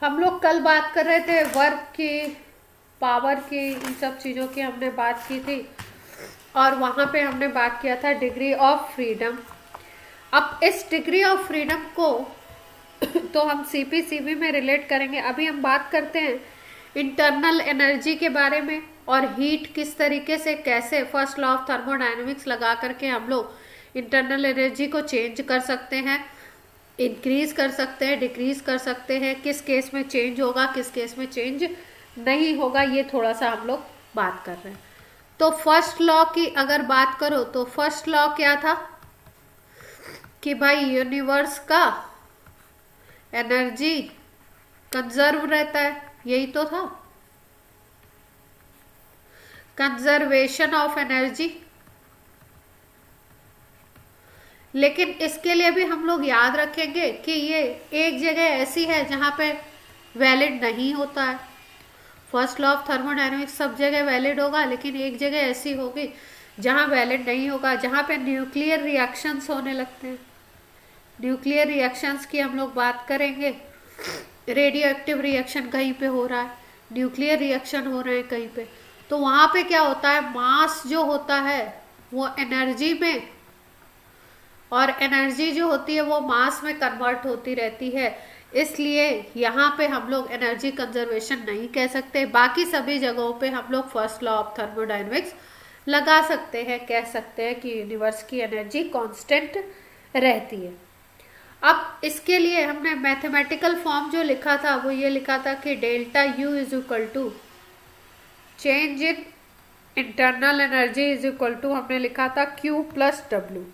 हम लोग कल बात कर रहे थे वर्क की, पावर की, इन सब चीज़ों की हमने बात की थी और वहाँ पे हमने बात किया था डिग्री ऑफ फ्रीडम। अब इस डिग्री ऑफ फ्रीडम को तो हम सीपीसीबी में रिलेट करेंगे। अभी हम बात करते हैं इंटरनल एनर्जी के बारे में और हीट किस तरीके से, कैसे फर्स्ट लॉ ऑफ थर्मोडायनेमिक्स लगा करके हम लोग इंटरनल एनर्जी को चेंज कर सकते हैं, इंक्रीज कर सकते हैं, डिक्रीज कर सकते हैं, किस केस में चेंज होगा, किस केस में चेंज नहीं होगा, ये थोड़ा सा हम लोग बात कर रहे हैं। तो फर्स्ट लॉ की अगर बात करो तो फर्स्ट लॉ क्या था कि भाई यूनिवर्स का एनर्जी कंजर्व रहता है, यही तो था, कंजर्वेशन ऑफ एनर्जी। लेकिन इसके लिए भी हम लोग याद रखेंगे कि ये एक जगह ऐसी है जहां पे वैलिड नहीं होता है। फर्स्ट लॉ ऑफ थर्मोडायनेमिक्स सब जगह वैलिड होगा, लेकिन एक जगह ऐसी होगी जहां वैलिड नहीं होगा, जहां पे न्यूक्लियर रिएक्शंस होने लगते हैं। न्यूक्लियर रिएक्शंस की हम लोग बात करेंगे। रेडियो एक्टिव रिएक्शन कहीं पे हो रहा है, न्यूक्लियर रिएक्शन हो रहे हैं कहीं पे, तो वहां पे क्या होता है, मास जो होता है वो एनर्जी में, और एनर्जी जो होती है वो मास में कन्वर्ट होती रहती है। इसलिए यहाँ पे हम लोग एनर्जी कंजर्वेशन नहीं कह सकते। बाकी सभी जगहों पे हम लोग फर्स्ट लॉ ऑफ थर्मोडायनेमिक्स लगा सकते हैं, कह सकते हैं कि यूनिवर्स की एनर्जी कांस्टेंट रहती है। अब इसके लिए हमने मैथमेटिकल फॉर्म जो लिखा था वो ये लिखा था कि delta U is equal to change in internal energy is equal to, हमने लिखा था क्यू प्लस डब्ल्यू।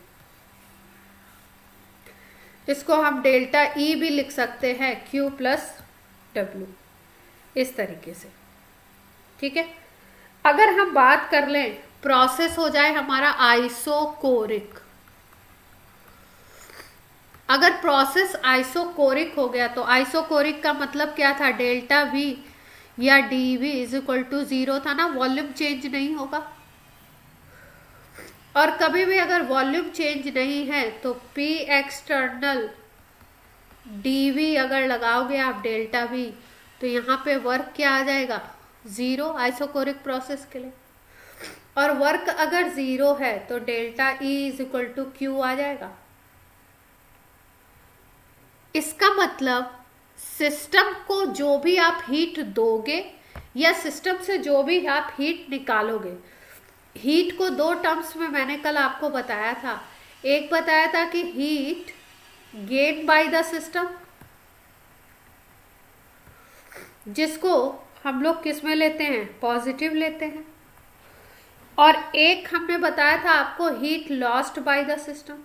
इसको हम डेल्टा ई भी लिख सकते हैं, क्यू प्लस डब्ल्यू, इस तरीके से। ठीक है। अगर हम बात कर लें, प्रोसेस हो जाए हमारा आइसोकोरिक। अगर प्रोसेस आइसोकोरिक हो गया तो आइसोकोरिक का मतलब क्या था, डेल्टा वी या D V is equal to 0 था ना, वॉल्यूम चेंज नहीं होगा। और कभी भी अगर वॉल्यूम चेंज नहीं है तो पी एक्सटर्नल डीवी अगर लगाओगे आप डेल्टा वी, तो यहाँ पे वर्क क्या आ जाएगा, 0 आइसोकोरिक प्रोसेस के लिए। और वर्क अगर 0 है तो delta E is equal to Q आ जाएगा। इसका मतलब सिस्टम को जो भी आप हीट दोगे या सिस्टम से जो भी आप हीट निकालोगे, हीट को दो टर्म्स में मैंने कल आपको बताया था। एक बताया था कि heat gain by the system, जिसको हम लोग किस में लेते हैं, पॉजिटिव लेते हैं। और एक हमने बताया था आपको heat lost by the system,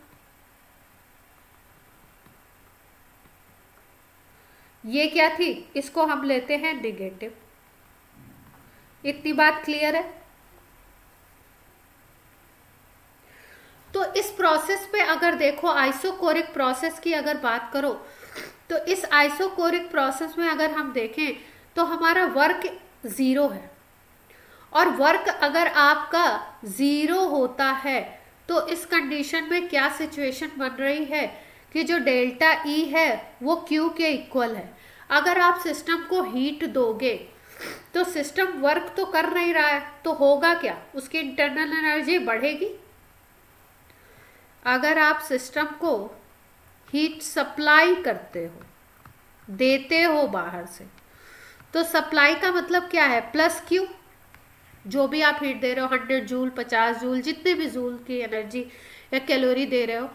ये क्या थी, इसको हम लेते हैं नेगेटिव। इतनी बात क्लियर है। तो इस प्रोसेस पे अगर देखो, आइसोकोरिक प्रोसेस की अगर बात करो, तो इस आइसोकोरिक प्रोसेस में अगर हम देखें तो हमारा वर्क 0 है। और वर्क अगर आपका 0 होता है तो इस कंडीशन में क्या सिचुएशन बन रही है कि जो डेल्टा ई है वो क्यू के इक्वल है। अगर आप सिस्टम को हीट दोगे तो सिस्टम वर्क तो कर नहीं रहा है, तो होगा क्या, उसकी इंटरनल एनर्जी बढ़ेगी। अगर आप सिस्टम को हीट सप्लाई करते हो, देते हो बाहर से, तो सप्लाई का मतलब क्या है, प्लस क्यू। जो भी आप हीट दे रहे हो, 100 जूल, 50 जूल, जितने भी जूल की एनर्जी या कैलोरी दे रहे हो,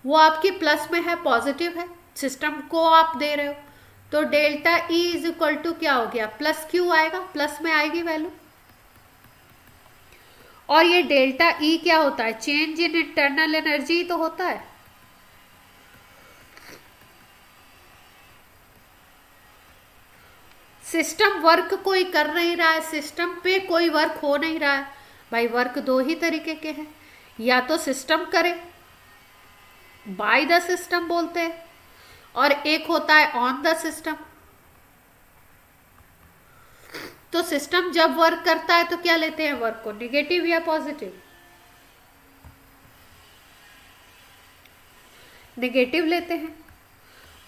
वो आपकी प्लस में है, पॉजिटिव है, सिस्टम को आप दे रहे हो। तो delta E is equal to क्या हो गया, प्लस क्यू आएगा, प्लस में आएगी वैल्यू। और ये डेल्टा ई क्या होता है, चेंज इन इंटरनल एनर्जी तो होता है। सिस्टम वर्क कोई कर नहीं रहा है, सिस्टम पे कोई वर्क हो नहीं रहा है। भाई वर्क दो ही तरीके के हैं, या तो सिस्टम करे, बाय द सिस्टम बोलते हैं, और एक होता है ऑन द सिस्टम। तो सिस्टम जब वर्क करता है तो क्या लेते हैं, वर्क को निगेटिव या पॉजिटिव, नेगेटिव लेते हैं।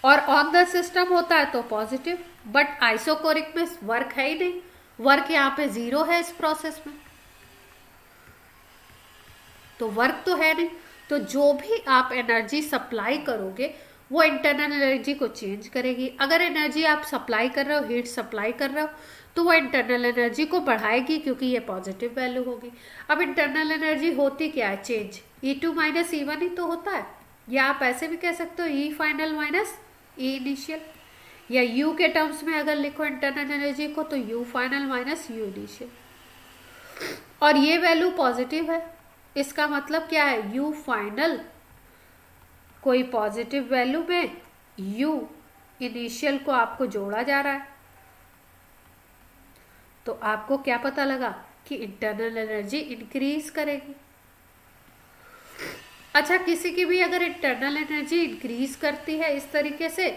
और ऑन द सिस्टम होता है तो पॉजिटिव। बट आइसोकोरिक में वर्क है ही नहीं, वर्क यहाँ पे 0 है इस प्रोसेस में, तो वर्क तो है नहीं। तो जो भी आप एनर्जी सप्लाई करोगे वो इंटरनल एनर्जी को चेंज करेगी। अगर एनर्जी आप सप्लाई कर रहे हो, हीट सप्लाई कर रहे हो, तो वो इंटरनल एनर्जी को बढ़ाएगी क्योंकि ये पॉजिटिव वैल्यू होगी। अब इंटरनल एनर्जी होती क्या है, चेंज E2 माइनस E1 ही तो होता है, या आप ऐसे भी कह सकते हो E final minus E initial, या U के टर्म्स में अगर लिखो इंटरनल एनर्जी को तो U final minus U initial, और ये वैल्यू पॉजिटिव है। इसका मतलब क्या है, U फाइनल कोई पॉजिटिव वैल्यू में U इनिशियल को आपको जोड़ा जा रहा है, तो आपको क्या पता लगा कि इंटरनल एनर्जी इंक्रीज करेगी। अच्छा, किसी की भी अगर इंटरनल एनर्जी इंक्रीज करती है इस तरीके से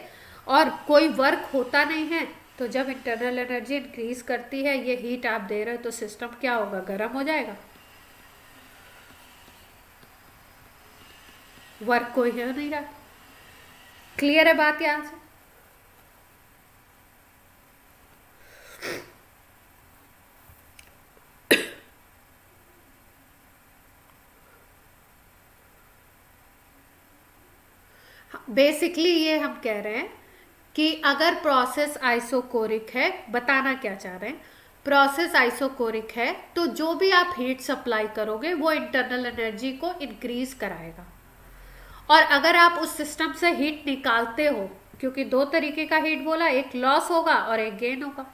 और कोई वर्क होता नहीं है, तो जब इंटरनल एनर्जी इंक्रीज करती है, ये हीट आप दे रहे हो, तो सिस्टम क्या होगा, गर्म हो जाएगा, वर्क कोई हो नहीं रहा। क्लियर है बात यहां से? बेसिकली ये हम कह रहे हैं कि अगर प्रोसेस आइसोकोरिक है, बताना क्या चाह रहे हैं, प्रोसेस आइसोकोरिक है तो जो भी आप हीट सप्लाई करोगे वो इंटरनल एनर्जी को इंक्रीज कराएगा। और अगर आप उस सिस्टम से हीट निकालते हो, क्योंकि दो तरीके का हीट बोला, एक लॉस होगा और एक गेन होगा।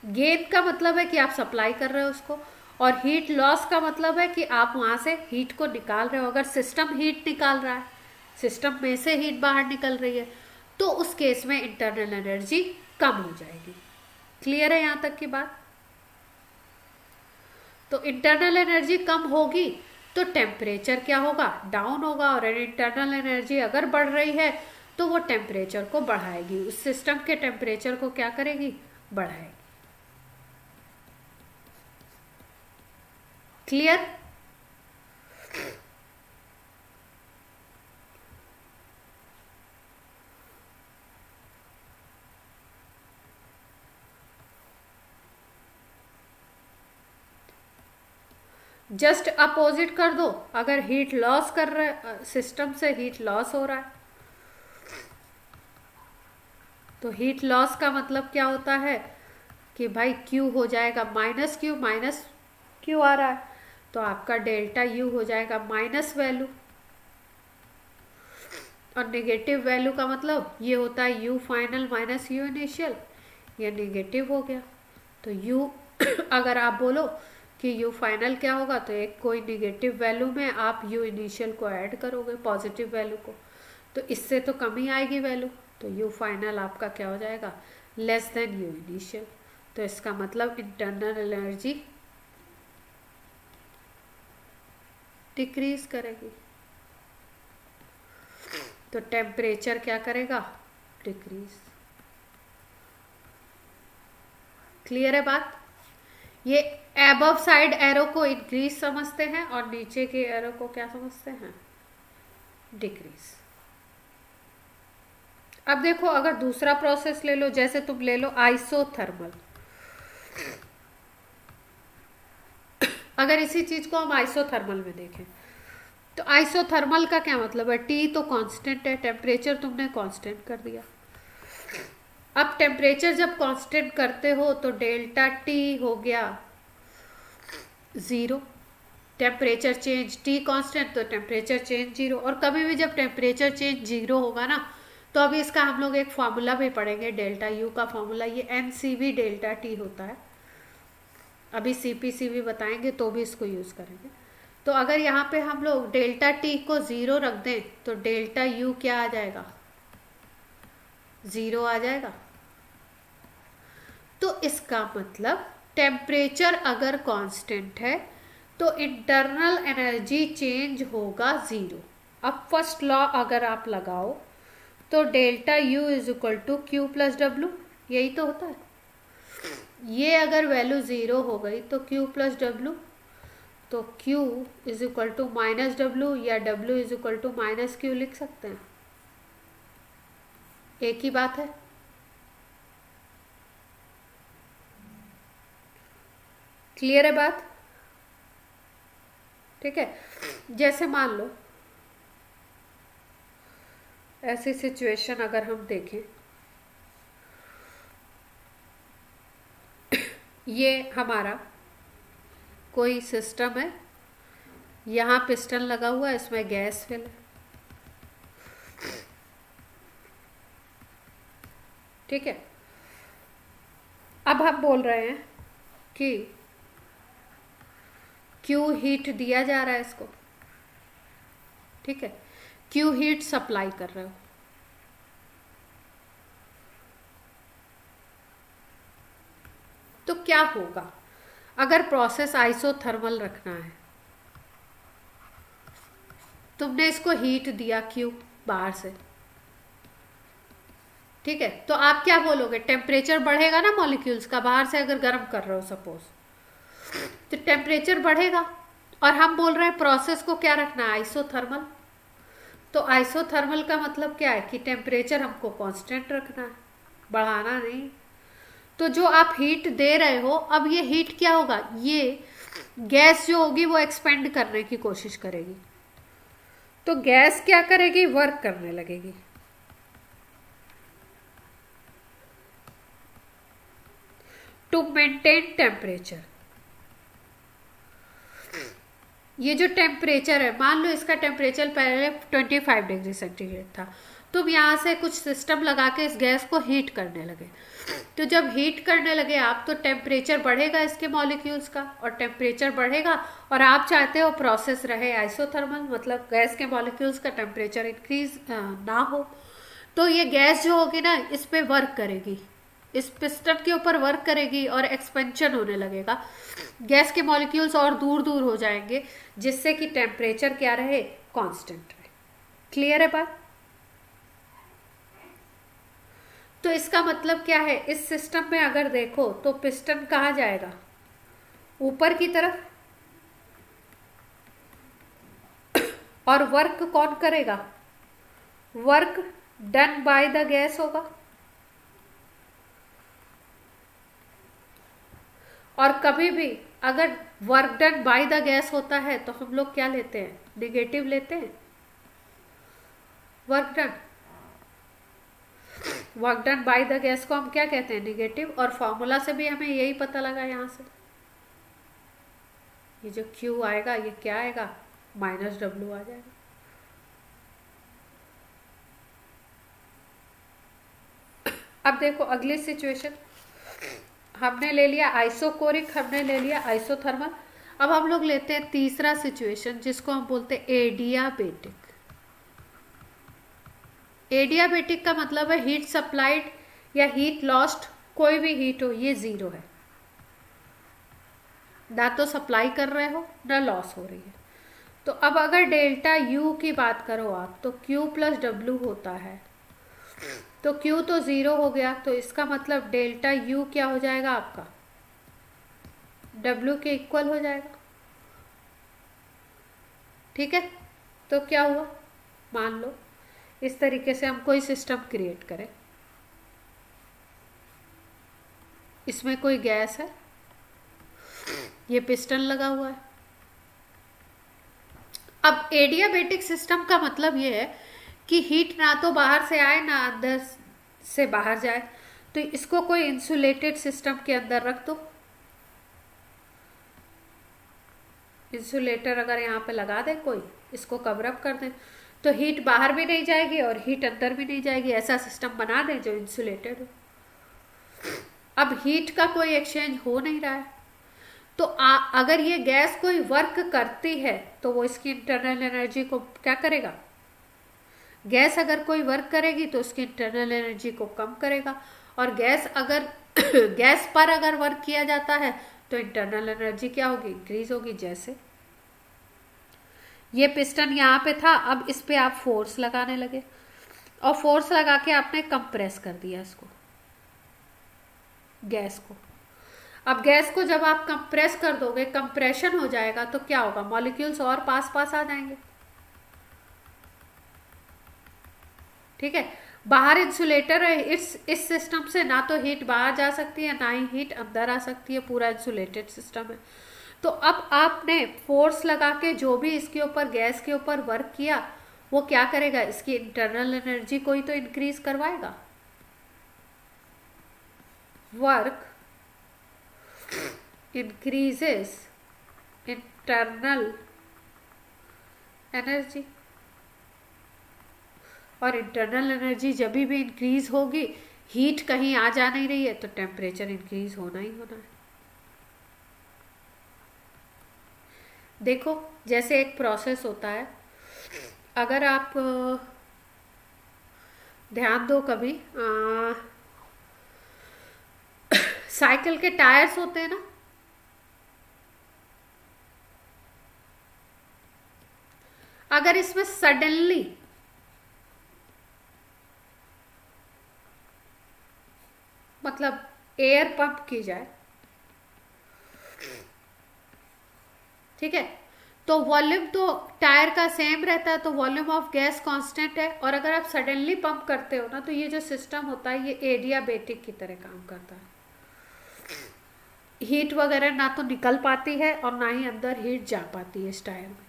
गेन का मतलब है कि आप सप्लाई कर रहे हो उसको, और हीट लॉस का मतलब है कि आप वहां से हीट को निकाल रहे हो। अगर सिस्टम हीट निकाल रहा है, सिस्टम में से हीट बाहर निकल रही है, तो उस केस में इंटरनल एनर्जी कम हो जाएगी। क्लियर है यहां तक की बात? तो इंटरनल एनर्जी कम होगी तो टेम्परेचर क्या होगा, डाउन होगा, और इंटरनल एनर्जी अगर बढ़ रही है तो वो टेम्परेचर को बढ़ाएगी, उस सिस्टम के टेम्परेचर को क्या करेगी, बढ़ाएगी। क्लियर? जस्ट अपोजिट कर दो, अगर हीट लॉस कर रहे, सिस्टम से हीट लॉस हो रहा है, तो हीट लॉस का मतलब क्या होता है कि भाई Q हो जाएगा माइनस Q आ रहा है, तो आपका डेल्टा U हो जाएगा माइनस वैल्यू, और नेगेटिव वैल्यू का मतलब ये होता है U final minus U initial, ये नेगेटिव हो गया। तो U अगर आप बोलो कि U फाइनल क्या होगा, तो एक कोई निगेटिव वैल्यू में आप U इनिशियल को ऐड करोगे पॉजिटिव वैल्यू को, तो इससे तो कमी आएगी वैल्यू, तो U फाइनल आपका क्या हो जाएगा, लेस देन U इनिशियल। तो इसका मतलब इंटरनल एनर्जी डिक्रीज करेगी, तो टेम्परेचर क्या करेगा, डिक्रीज। क्लियर है बात? ये एबव साइड एरो को इंक्रीज समझते हैं और नीचे के एरो को क्या समझते हैं, डिक्रीज। अब देखो, अगर दूसरा प्रोसेस ले लो, जैसे तुम ले लो आइसोथर्मल, अगर इसी चीज को हम आइसोथर्मल में देखें, तो आइसोथर्मल का क्या मतलब है, T तो कांस्टेंट है, टेम्परेचर तुमने कांस्टेंट कर दिया। अब टेम्परेचर जब कांस्टेंट करते हो तो डेल्टा T हो गया 0, टेम्परेचर चेंज T कांस्टेंट तो टेम्परेचर चेंज 0। और कभी भी जब टेम्परेचर चेंज 0 होगा ना, तो अभी इसका हम लोग एक फॉर्मूला भी पढ़ेंगे, डेल्टा U का फॉर्मूला, ये NCV डेल्टा T होता है, अभी CPCV बताएंगे तो भी इसको यूज करेंगे। तो अगर यहाँ पे हम लोग डेल्टा T को 0 रख दें तो डेल्टा U क्या आ जाएगा, 0 आ जाएगा। तो इसका मतलब टेम्परेचर अगर कांस्टेंट है तो इंटरनल एनर्जी चेंज होगा 0। अब फर्स्ट लॉ अगर आप लगाओ तो delta U is equal to Q plus W, यही तो होता है। ये अगर वैल्यू 0 हो गई तो Q प्लस W, तो Q is equal to minus W या W is equal to minus Q लिख सकते हैं, एक ही बात है। क्लियर है बात? ठीक है, जैसे मान लो ऐसी सिचुएशन अगर हम देखें, ये हमारा कोई सिस्टम है, यहाँ पिस्टन लगा हुआ है, इसमें गैस फिल है, ठीक है। अब हम बोल रहे हैं कि क्यू हीट दिया जा रहा है इसको, ठीक है, क्यू हीट सप्लाई कर रहे हो। तो क्या होगा अगर प्रोसेस आइसोथर्मल रखना है? तुमने इसको हीट दिया क्यू बाहर से, ठीक है, तो आप क्या बोलोगे? टेम्परेचर बढ़ेगा ना मॉलिक्यूल्स का, बाहर से अगर गर्म कर रहे हो सपोज, तो टेम्परेचर बढ़ेगा। और हम बोल रहे हैं प्रोसेस को क्या रखना है? आइसोथर्मल। तो आइसोथर्मल का मतलब क्या है कि टेम्परेचर हमको कांस्टेंट रखना है, बढ़ाना नहीं। तो जो आप हीट दे रहे हो, अब ये हीट क्या होगा? ये गैस जो होगी वो एक्सपेंड करने की कोशिश करेगी। तो गैस क्या करेगी? वर्क करने लगेगी। To maintain temperature. ये जो टेम्परेचर है, मान लो इसका टेम्परेचर पहले 25 डिग्री सेंटीग्रेड था, तुम यहाँ से कुछ सिस्टम लगा के इस गैस को हीट करने लगे। तो जब हीट करने लगे आप, तो टेम्परेचर बढ़ेगा इसके मॉलिक्यूल्स का, और टेम्परेचर बढ़ेगा, और आप चाहते हो प्रोसेस रहे आइसोथर्मल, मतलब गैस के मॉलिक्यूल्स का टेम्परेचर इंक्रीज ना हो। तो ये गैस जो होगी ना, इस पे वर्क करेगी, इस पिस्टन के ऊपर वर्क करेगी और एक्सपेंशन होने लगेगा, गैस के मॉलिक्यूल्स और दूर दूर हो जाएंगे, जिससे कि टेम्परेचर क्या रहे? कांस्टेंट रहे। क्लियर है बात? तो इसका मतलब क्या है? इस सिस्टम में अगर देखो तो पिस्टन कहाँ जाएगा? ऊपर की तरफ। और वर्क कौन करेगा? Work done by the gas होगा। और कभी भी अगर work done by the gas होता है तो हम लोग क्या लेते हैं? नेगेटिव लेते हैं। Work done by the gas को हम क्या कहते हैं? नेगेटिव। और फॉर्मूला से भी हमें यही पता लगा, यहां से ये जो Q आएगा ये क्या आएगा? -W आ जाएगा। अब देखो अगली सिचुएशन, हमने ले लिया आइसोकोरिक, हमने ले लिया आइसोथर्मल। अब हम लोग लेते हैं तीसरा सिचुएशन, जिसको हम बोलते हैं एडियाबेटिक। एडियाबेटिक का मतलब है हीट सप्लाइड या हीट लॉस्ट, कोई भी हीट हो, ये जीरो है, ना तो सप्लाई कर रहे हो ना लॉस हो रही है। तो अब अगर डेल्टा यू की बात करो आप, तो Q + W होता है, तो Q तो जीरो हो गया, तो इसका मतलब डेल्टा U क्या हो जाएगा आपका? W के इक्वल हो जाएगा। ठीक है, तो क्या हुआ? मान लो इस तरीके से हम कोई सिस्टम क्रिएट करें, इसमें कोई गैस है, ये पिस्टन लगा हुआ है। अब एडियाबेटिक सिस्टम का मतलब ये है कि हीट ना तो बाहर से आए ना अंदर से बाहर जाए, तो इसको कोई इंसुलेटेड सिस्टम के अंदर रख दो। इंसुलेटर अगर यहाँ पे लगा दे कोई, इसको कवर अप कर दे, तो हीट बाहर भी नहीं जाएगी और हीट अंदर भी नहीं जाएगी। ऐसा सिस्टम बना दे जो इंसुलेटेड हो। अब हीट का कोई एक्सचेंज हो नहीं रहा है, तो अगर ये गैस कोई वर्क करती है तो वो इसकी इंटरनल एनर्जी को क्या करेगा? गैस अगर कोई वर्क करेगी तो उसकी इंटरनल एनर्जी को कम करेगा। और गैस अगर गैस पर अगर वर्क किया जाता है तो इंटरनल एनर्जी क्या होगी? इंक्रीज होगी। जैसे ये पिस्टन यहाँ पे था, अब इस पे आप फोर्स लगाने लगे, और फोर्स लगा के आपने कंप्रेस कर दिया इसको, गैस को। अब गैस को जब आप कंप्रेस कर दोगे, कंप्रेशन हो जाएगा, तो क्या होगा? मॉलिक्यूल्स और पास पास आ जाएंगे। ठीक है, बाहर इंसुलेटर है, इस सिस्टम से ना तो हीट बाहर जा सकती है ना ही हीट अंदर आ सकती है, पूरा इंसुलेटेड सिस्टम है। तो अब आपने फोर्स लगा के जो भी इसके ऊपर गैस के ऊपर वर्क किया वो क्या करेगा, इसकी इंटरनल एनर्जी को ही तो इंक्रीज करवाएगा। वर्क इंक्रीजेस इंटरनल एनर्जी, और इंटरनल एनर्जी जब भी इंक्रीज होगी, हीट कहीं आ जा नहीं रही है तो टेम्परेचर इंक्रीज होना ही होना है। देखो जैसे एक प्रोसेस होता है, अगर आप ध्यान दो कभी, साइकिल के टायर्स होते हैं ना, अगर इसमें सडनली मतलब एयर पंप की जाए, ठीक है, तो वॉल्यूम तो टायर का सेम रहता है, तो वॉल्यूम ऑफ गैस कांस्टेंट है। और अगर आप सडनली पंप करते हो ना, तो ये जो सिस्टम होता है ये एडियाबेटिक की तरह काम करता है। हीट वगैरह ना तो निकल पाती है और ना ही अंदर हीट जा पाती है इस टायर में,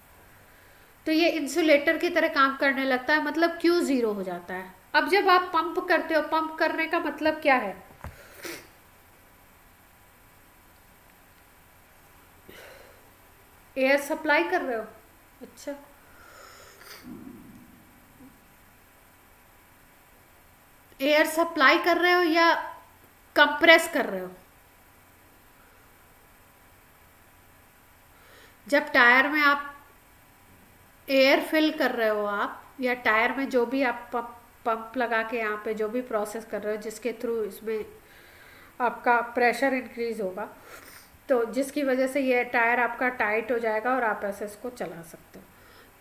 तो ये इंसुलेटर की तरह काम करने लगता है, मतलब Q जीरो हो जाता है। अब जब आप पंप करते हो, पंप करने का मतलब क्या है, एयर सप्लाई कर रहे हो, अच्छा, एयर सप्लाई कर रहे हो या कंप्रेस कर रहे हो। जब टायर में आप एयर फिल कर रहे हो आप, या टायर में जो भी आप पंप लगा के यहाँ पे जो भी प्रोसेस कर रहे हो जिसके थ्रू इसमें आपका प्रेशर इंक्रीज होगा, तो जिसकी वजह से ये टायर आपका टाइट हो जाएगा और आप ऐसे इसको चला सकते हो।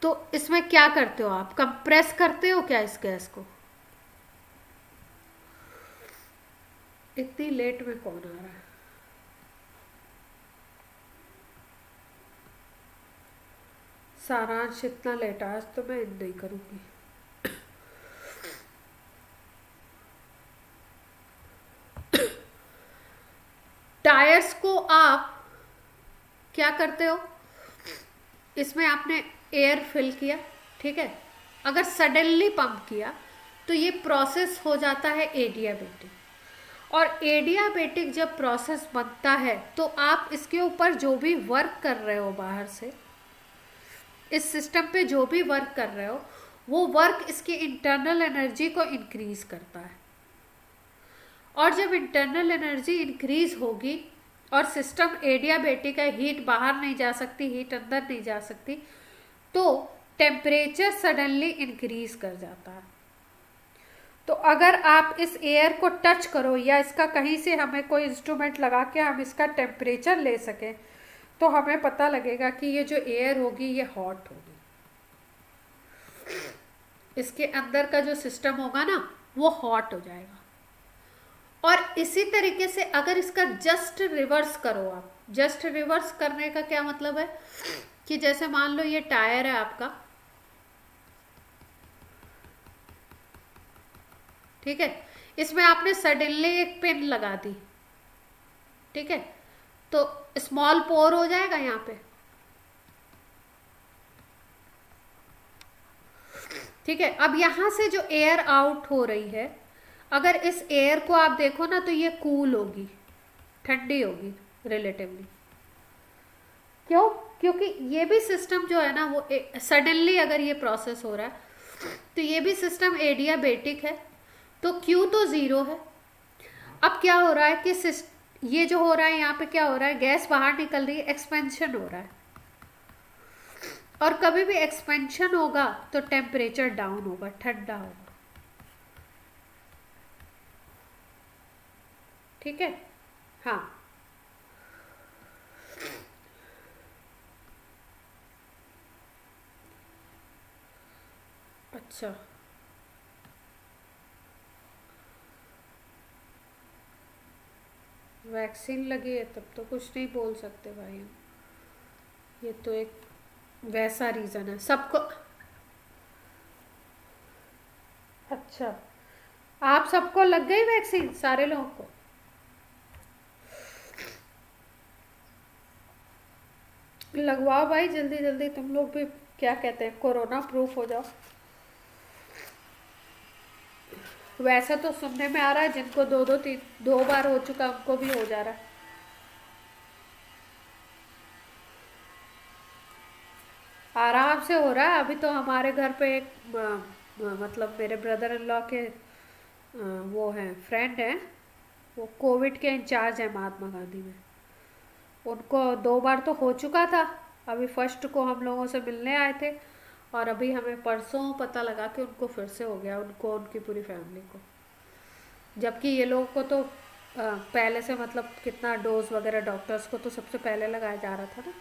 तो इसमें क्या करते हो आप, कंप्रेस करते हो क्या इस गैस को। इतनी लेट में कौन आ रहा है, सारांश इतना लेट, आज तो मैं नहीं करूँगी। टायर्स को आप क्या करते हो, इसमें आपने एयर फिल किया, ठीक है, अगर सडनली पंप किया तो ये प्रोसेस हो जाता है एडियाबेटिक, और एडियाबेटिक जब प्रोसेस बनता है तो आप इसके ऊपर जो भी वर्क कर रहे हो बाहर से, इस सिस्टम पे जो भी वर्क कर रहे हो, वो वर्क इसकी इंटरनल एनर्जी को इंक्रीज करता है। और जब इंटरनल एनर्जी इंक्रीज होगी और सिस्टम एडियाबेटिक है, हीट बाहर नहीं जा सकती, हीट अंदर नहीं जा सकती, तो टेम्परेचर सडनली इंक्रीज कर जाता है। तो अगर आप इस एयर को टच करो या इसका कहीं से हमें कोई इंस्ट्रूमेंट लगा के हम इसका टेम्परेचर ले सकें, तो हमें पता लगेगा कि ये जो एयर होगी ये हॉट होगी, इसके अंदर का जो सिस्टम होगा ना वो हॉट हो जाएगा। और इसी तरीके से अगर इसका जस्ट रिवर्स करो आप, जस्ट रिवर्स करने का क्या मतलब है कि जैसे मान लो ये टायर है आपका, ठीक है, इसमें आपने सडनली एक पिन लगा दी, ठीक है, तो स्मॉल पोर हो जाएगा यहाँ पे, ठीक है। अब यहां से जो एयर आउट हो रही है, अगर इस एयर को आप देखो ना तो ये कूल होगी, ठंडी होगी रिलेटिवली। क्यों, क्योंकि ये भी सिस्टम जो है ना वो सडनली अगर ये प्रोसेस हो रहा है तो ये भी सिस्टम एडियाबेटिक है, तो Q तो जीरो है। अब क्या हो रहा है कि ये जो हो रहा है यहाँ पे क्या हो रहा है, गैस बाहर निकल रही है, एक्सपेंशन हो रहा है, और कभी भी एक्सपेंशन होगा तो टेम्परेचर डाउन होगा, ठंडा होगा, ठीक है। हाँ, अच्छा, वैक्सीन लगी है तब तो कुछ नहीं बोल सकते भाई हम, ये तो एक वैसा रीज़न है सबको। अच्छा, आप सबको लग गई वैक्सीन, सारे लोगों को? लगवाओ भाई जल्दी जल्दी, तुम लोग भी क्या कहते हैं, कोरोना प्रूफ हो जाओ। वैसे तो सुनने में आ रहा है जिनको दो दो तीन 2 बार हो चुका उनको भी हो जा रहा है। आराम से हो रहा है। अभी तो हमारे घर पे एक मतलब मेरे ब्रदर इन लॉ के वो हैं, फ्रेंड हैं, वो कोविड के इंचार्ज हैं महात्मा गांधी में। उनको 2 बार तो हो चुका था। अभी फर्स्ट को हम लोगों से मिलने आए थे, और अभी हमें परसों पता लगा कि उनको फिर से हो गया, उनको, उनकी पूरी फैमिली को। जबकि ये लोगों को तो पहले से मतलब कितना डोज वगैरह, डॉक्टर्स को तो सबसे पहले लगाया जा रहा था ना।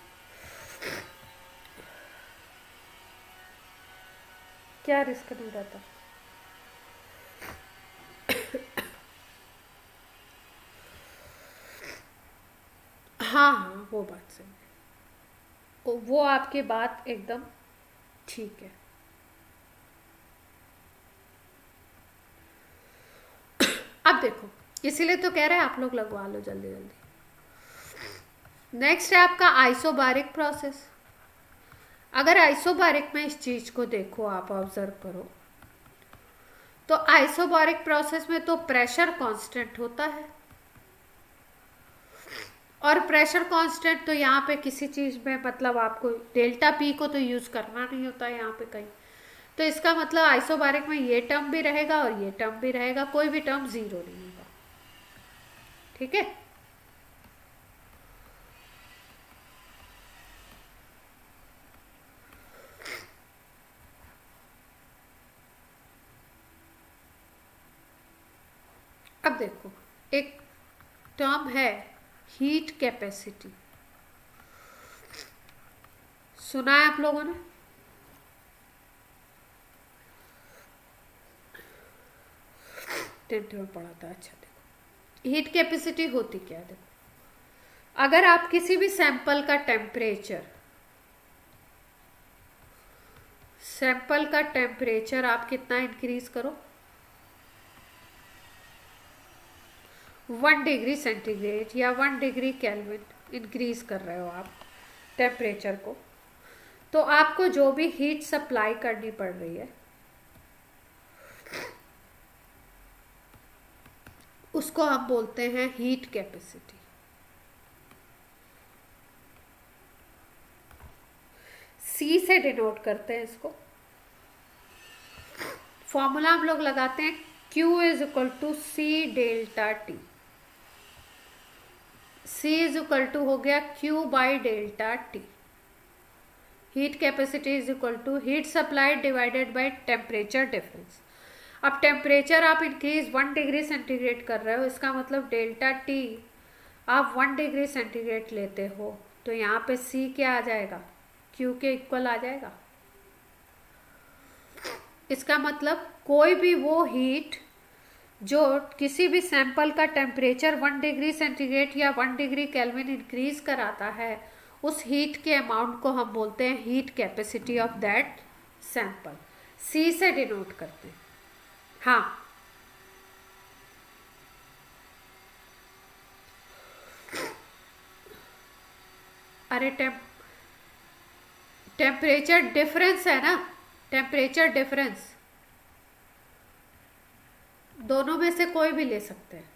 क्या रिस्क नहीं रहता। हाँ हाँ, वो बात सही है, वो आपकी बात एकदम ठीक है। अब देखो, इसीलिए तो कह रहे हैं आप लोग लगवा लो जल्दी जल्दी। नेक्स्ट है आपका आइसोबारिक प्रोसेस। अगर आइसोबारिक में इस चीज को देखो, आप ऑब्जर्व करो, तो आइसोबारिक प्रोसेस में तो प्रेशर कांस्टेंट होता है, और प्रेशर कांस्टेंट तो यहाँ पे किसी चीज में मतलब आपको डेल्टा पी को तो यूज करना नहीं होता है यहाँ पे कहीं। तो इसका मतलब आइसोबारिक में ये टर्म भी रहेगा और ये टर्म भी रहेगा, कोई भी टर्म जीरो नहीं होगा। ठीक है। अब देखो, एक टर्म है हीट कैपेसिटी, सुना है आप लोगों ने? 10th में पढ़ा था। अच्छा देखो, हीट कैपेसिटी होती क्या है। देखो, अगर आप किसी भी सैंपल का टेम्परेचर आप कितना इंक्रीज करो, 1 डिग्री सेंटीग्रेड या 1 डिग्री केल्विन इंक्रीज कर रहे हो आप टेम्परेचर को, तो आपको जो भी हीट सप्लाई करनी पड़ रही है उसको हम बोलते हैं हीट कैपेसिटी। सी से डिनोट करते हैं इसको। फॉर्मूला हम लोग लगाते हैं Q is equal to C delta T. C is equal to हो गया Q by delta T. Heat capacity is equal to heat supplied divided by temperature difference. अब टेम्परेचर आप इंक्रीज 1 डिग्री सेंटीग्रेड कर रहे हो, इसका मतलब डेल्टा टी आप 1 डिग्री सेंटीग्रेड लेते हो, तो यहाँ पे C क्या आ जाएगा, Q के इक्वल आ जाएगा। इसका मतलब कोई भी वो हीट जो किसी भी सैंपल का टेम्परेचर 1 डिग्री सेंटीग्रेड या 1 डिग्री केल्विन इंक्रीज कराता है, उस हीट के अमाउंट को हम बोलते हैं heat capacity of that sample. C से डिनोट करते हैं। हाँ, अरे टेम्परेचर डिफरेंस है ना, टेम्परेचर डिफरेंस दोनों में से कोई भी ले सकते हैं।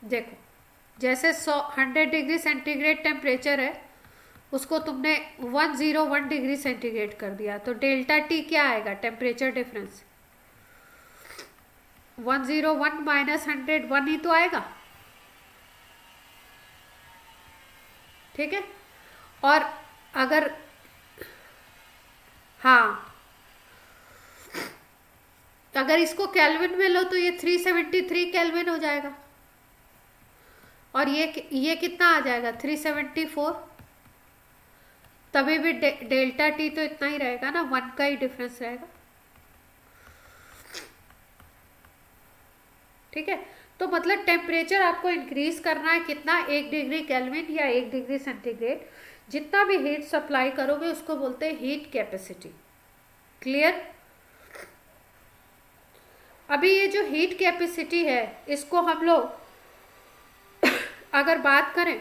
देखो, जैसे 100 डिग्री सेंटीग्रेड टेम्परेचर है, उसको तुमने 101 डिग्री सेंटीग्रेड कर दिया, तो डेल्टा टी क्या आएगा, टेम्परेचर डिफरेंस 101 माइनस 100 1 ही तो आएगा। ठीक है। और अगर हाँ, अगर इसको केल्विन में लो तो ये 373 केल्विन हो जाएगा, और ये कितना आ जाएगा, 374। तभी भी डेल्टा टी तो इतना ही रहेगा ना, 1 का ही डिफरेंस रहेगा। ठीक है। तो मतलब टेम्परेचर आपको इंक्रीज करना है कितना, 1 डिग्री केल्विन या 1 डिग्री सेंटीग्रेड। जितना भी हीट सप्लाई करोगे उसको बोलते हैं हीट कैपेसिटी। क्लियर? अभी ये जो हीट कैपेसिटी है इसको हम लोग अगर बात करें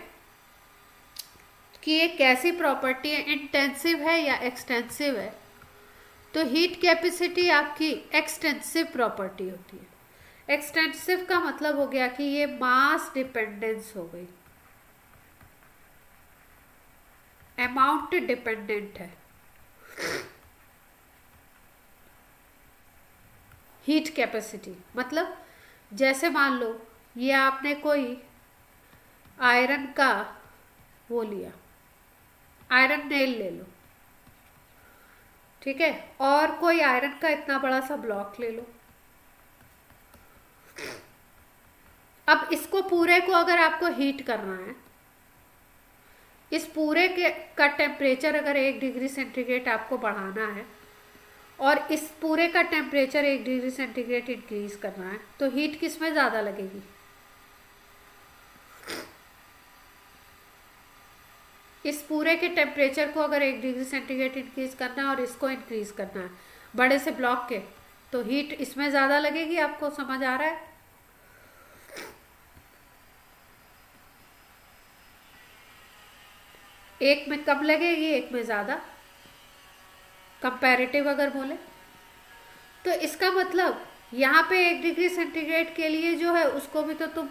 कि ये कैसी प्रॉपर्टी है, इंटेंसिव है या एक्सटेंसिव है, तो हीट कैपेसिटी आपकी एक्सटेंसिव प्रॉपर्टी होती है। एक्सटेंसिव का मतलब हो गया कि ये मास डिपेंडेंस हो गई, अमाउंट डिपेंडेंट है। हीट कैपेसिटी मतलब जैसे मान लो ये आपने कोई आयरन का वो लिया, आयरन नेल ले लो, ठीक है, और कोई आयरन का इतना बड़ा सा ब्लॉक ले लो। अब इसको पूरे को अगर आपको हीट करना है, इस पूरे के का टेम्परेचर अगर 1 डिग्री सेंटीग्रेड आपको बढ़ाना है और इस पूरे का टेम्परेचर 1 डिग्री सेंटीग्रेड इंक्रीज करना है, तो हीट किस में ज़्यादा लगेगी? इस पूरे के टेम्परेचर को अगर 1 डिग्री सेंटीग्रेड इंक्रीज करना है और इसको इंक्रीज करना है बड़े से ब्लॉक के, तो हीट इसमें ज़्यादा लगेगी। आपको समझ आ रहा है? एक में कम लगेगी, एक में ज़्यादा, कंपैरेटिव अगर बोले तो। इसका मतलब यहाँ पे 1 डिग्री सेंटीग्रेड के लिए जो है उसको भी तो तुम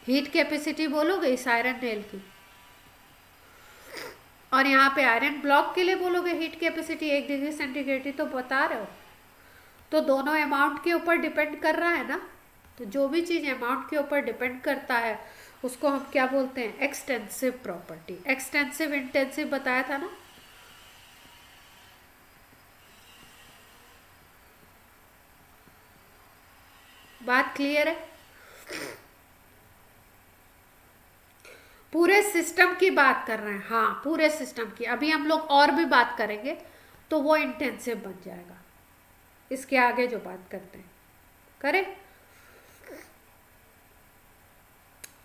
हीट कैपेसिटी बोलोगे इस आयरन नेल की, और यहाँ पे आयरन ब्लॉक के लिए बोलोगे हीट कैपेसिटी 1 डिग्री सेंटीग्रेड ही तो बता रहे हो। तो दोनों अमाउंट के ऊपर डिपेंड कर रहा है ना। तो जो भी चीज़ अमाउंट के ऊपर डिपेंड करता है उसको हम क्या बोलते हैं? Extensive property. एक्सटेंसिव इंटेंसिव बताया था ना। बात क्लियर है? पूरे सिस्टम की बात कर रहे हैं, हाँ पूरे सिस्टम की। अभी हम लोग और भी बात करेंगे तो वो इंटेंसिव बन जाएगा, इसके आगे जो बात करते हैं करें।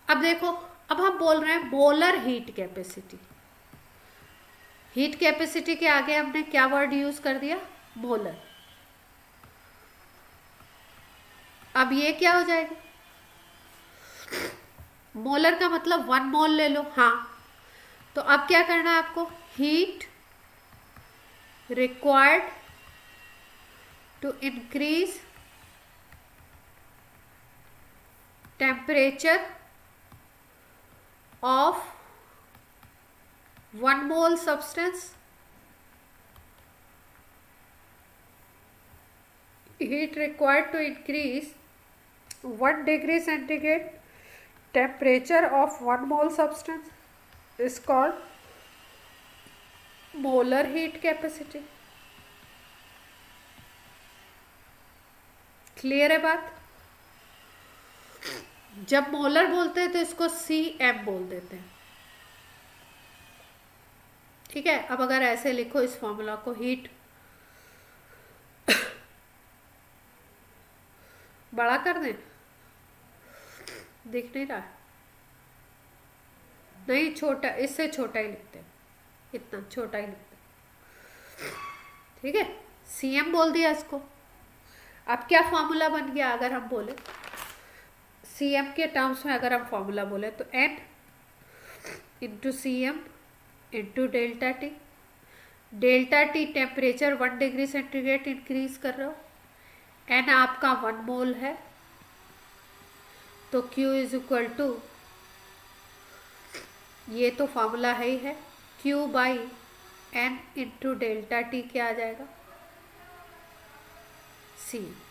अब देखो, अब हम बोल रहे हैं molar heat capacity. Heat capacity के आगे हमने क्या वर्ड यूज कर दिया? मोलर। अब ये क्या हो जाएगा? मोलर का मतलब 1 मोल ले लो। हाँ, तो अब क्या करना है आपको? Heat required to increase temperature of 1 mole substance, heat required to increase 1 degree centigrade temperature of 1 mole substance is called molar heat capacity. Clear है बात? जब मोलर बोलते हैं तो इसको CM बोल देते हैं, ठीक है। अब अगर ऐसे लिखो इस फॉर्मूला को, हीट बड़ा कर दें, दिख नहीं रहा? नहीं, छोटा, इससे छोटा ही लिखते हैं, इतना छोटा ही लिखते हैं, ठीक है। CM बोल दिया इसको। अब क्या फॉर्मूला बन गया? अगर हम बोले CM के टर्म्स में अगर हम फॉर्मूला बोले तो N into CM into delta T. Delta T temperature 1 degree centigrade increase कर रहे हो, N आपका 1 मोल है, तो Q इज इक्वल टू, ये तो फॉर्मूला है ही है, Q by N into delta T क्या आ जाएगा? CM।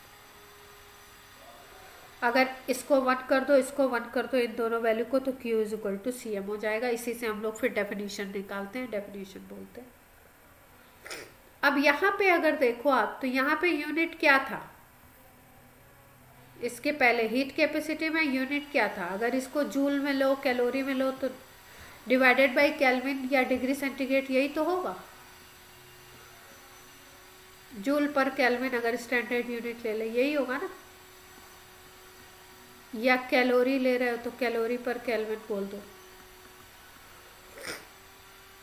अगर इसको 1 कर दो, इसको 1 कर दो, इन दोनों वैल्यू को, तो Q is equal to CM हो जाएगा। इसी से हम लोग फिर डेफिनेशन निकालते हैं, डेफिनेशन बोलते हैं। अब यहाँ पे अगर देखो आप, तो यहाँ पे यूनिट क्या था? इसके पहले हीट कैपेसिटी में यूनिट क्या था? अगर इसको जूल में लो, कैलोरी में लो, तो डिवाइडेड बाई केल्विन या डिग्री सेंटीग्रेड, यही तो होगा। जूल पर केल्विन अगर स्टैंडर्ड यूनिट ले ले, यही होगा ना। या कैलोरी ले रहे हो तो कैलोरी पर केल्विन बोल दो।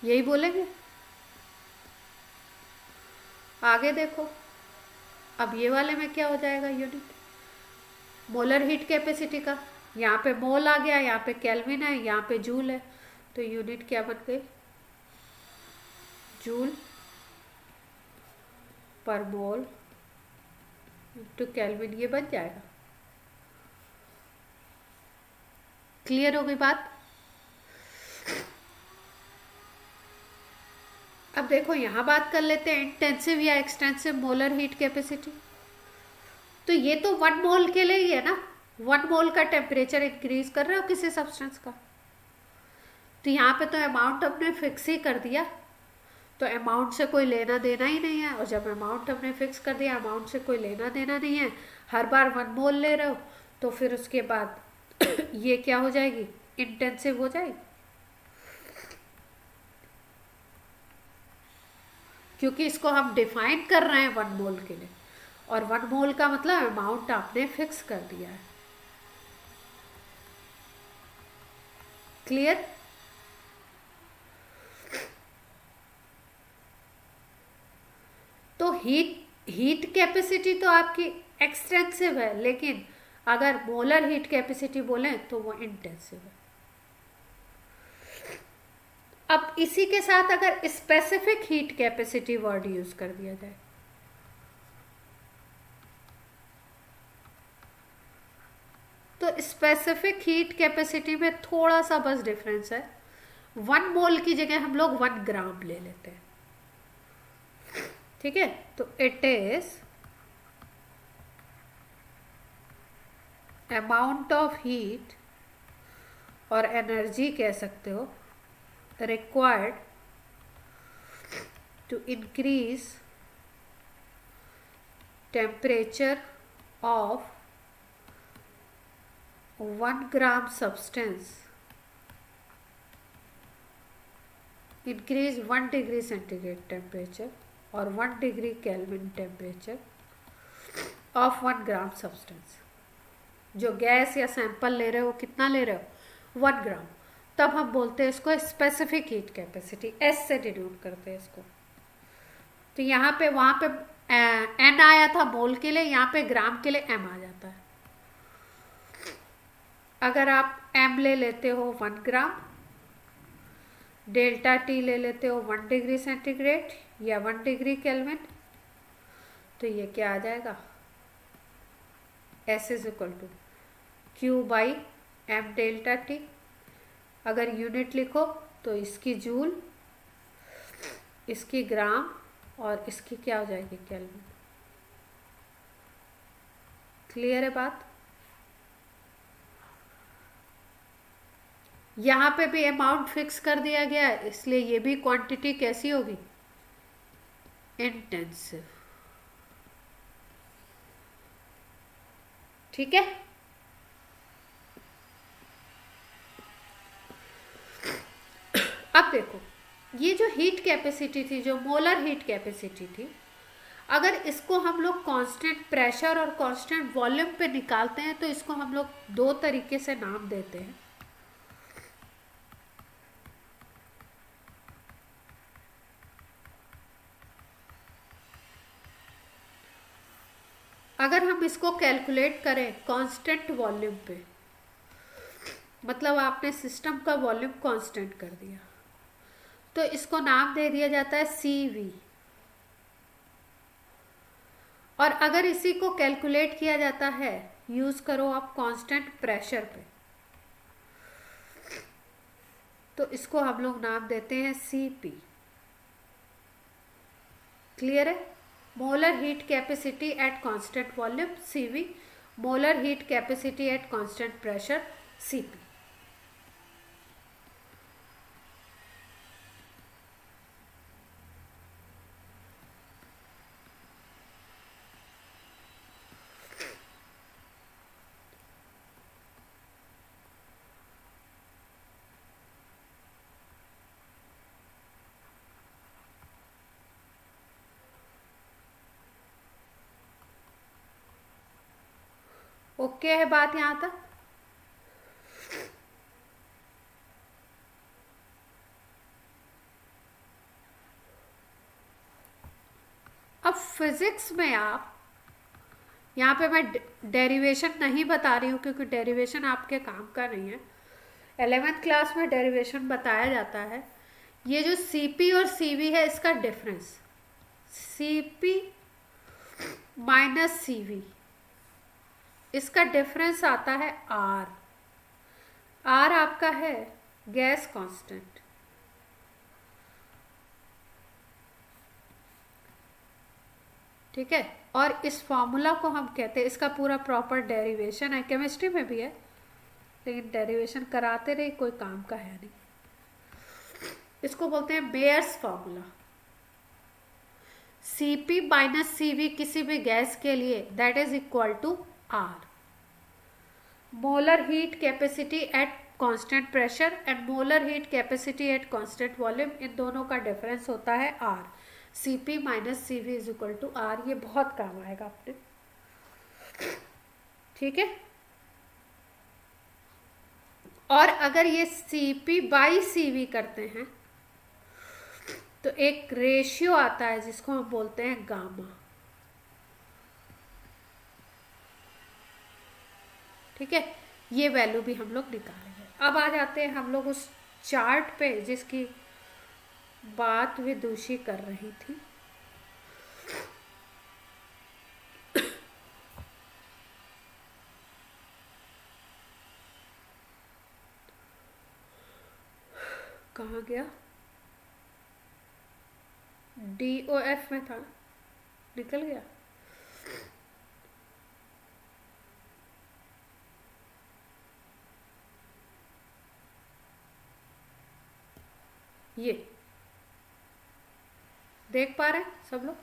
यही बोलेंगे। आगे देखो, अब ये वाले में क्या हो जाएगा यूनिट मोलर हीट कैपेसिटी का। यहाँ पे मोल आ गया, यहाँ पे केल्विन है, यहाँ पे जूल है, तो यूनिट क्या बन गई, जूल पर मोल इंटू केल्विन, ये बन जाएगा। क्लियर हो गई बात। अब देखो यहां बात कर लेते हैं इंटेंसिव या एक्सटेंसिव मोलर हीट कैपेसिटी। तो ये तो 1 मोल के लिए ही है ना, 1 मोल का टेम्परेचर इंक्रीज कर रहे हो किसी सब्सटेंस का, तो यहाँ पे तो अमाउंट हमने फिक्स ही कर दिया, तो अमाउंट से कोई लेना देना ही नहीं है। और जब अमाउंट हमने फिक्स कर दिया, अमाउंट से कोई लेना देना नहीं है, हर बार 1 मोल ले रहे हो, तो फिर उसके बाद ये क्या हो जाएगी, इंटेंसिव हो जाएगी, क्योंकि इसको हम डिफाइन कर रहे हैं 1 मोल के लिए, और 1 मोल का मतलब अमाउंट आपने फिक्स कर दिया है। क्लियर। तो हीट कैपेसिटी तो आपकी एक्सटेंसिव है, लेकिन अगर मोलर हीट कैपेसिटी बोले तो वो इंटेंसिव है। अब इसी के साथ अगर specific heat capacity word use कर दिया जाए, तो स्पेसिफिक हीट कैपेसिटी में थोड़ा सा बस डिफरेंस है। 1 मोल की जगह हम लोग 1 ग्राम ले लेते हैं, ठीक है। तो it is amount of heat और एनर्जी कह सकते हो required to increase temperature of 1 gram substance, increase 1 degree centigrade temperature और 1 degree Kelvin temperature of 1 gram substance। जो गैस या सैंपल ले रहे हो, कितना ले रहे हो, 1 ग्राम, तब हम बोलते हैं इसको स्पेसिफिक हीट कैपेसिटी, एस से डिनोट करते हैं इसको। तो यहाँ पे वहां पे एन आया था मोल के लिए, यहाँ पे ग्राम के लिए एम आ जाता है। अगर आप एम ले लेते हो 1 ग्राम, डेल्टा टी ले लेते हो 1 डिग्री सेंटीग्रेड या 1 डिग्री केल्विन, तो ये क्या आ जाएगा, S is equal to Q by M delta T. अगर यूनिट लिखो तो इसकी जूल, इसकी ग्राम और इसकी क्या हो जाएगी, केल्विन। क्लियर है बात। यहां पे भी अमाउंट फिक्स कर दिया गया है, इसलिए ये भी क्वांटिटी कैसी होगी, इंटेंसिव। ठीक है। अब देखो ये जो हीट कैपेसिटी थी, जो मोलर हीट कैपेसिटी थी, अगर इसको हम लोग कांस्टेंट प्रेशर और कांस्टेंट वॉल्यूम पे निकालते हैं, तो इसको हम लोग 2 तरीके से नाम देते हैं। अगर हम इसको कैलकुलेट करें कांस्टेंट वॉल्यूम पे, मतलब आपने सिस्टम का वॉल्यूम कांस्टेंट कर दिया, तो इसको नाम दे दिया जाता है CV। और अगर इसी को कैलकुलेट किया जाता है, यूज करो आप कांस्टेंट प्रेशर पे, तो इसको हम लोग नाम देते हैं CP। क्लियर है। Molar heat capacity at constant volume CV, molar heat capacity at constant pressure CP। Okay है बात यहां तक। अब फिजिक्स में आप, यहाँ पे मैं डेरिवेशन नहीं बता रही हूँ क्योंकि डेरिवेशन आपके काम का नहीं है, 11th क्लास में डेरिवेशन बताया जाता है। ये जो Cp और Cv है इसका डिफरेंस, Cp माइनस Cv, इसका डिफरेंस आता है R। R आपका है गैस कांस्टेंट, ठीक है। और इस फॉर्मूला को हम कहते हैं, इसका पूरा प्रॉपर डेरिवेशन है, केमिस्ट्री में भी है लेकिन डेरिवेशन कराते रहे, कोई काम का है नहीं। इसको बोलते हैं Mayer's formula. Cp minus Cv किसी भी गैस के लिए that is equal to R, molar heat capacity at constant pressure and molar heat capacity at constant volume, इन दोनों का डिफरेंस होता है R। Cp minus Cv is equal to R, ये बहुत काम आएगा अपने, ठीक है। और अगर ये Cp बाई Cv करते हैं तो एक रेशियो आता है जिसको हम बोलते हैं गामा, ठीक है। ये वैल्यू भी हम लोग निकालेंगे। अब आ जाते हैं हम लोग उस चार्ट पे जिसकी बात विदुषी कर रही थी। कहाँ गया? DOF में था, निकल गया। ये देख पा रहे हैं सब लोग?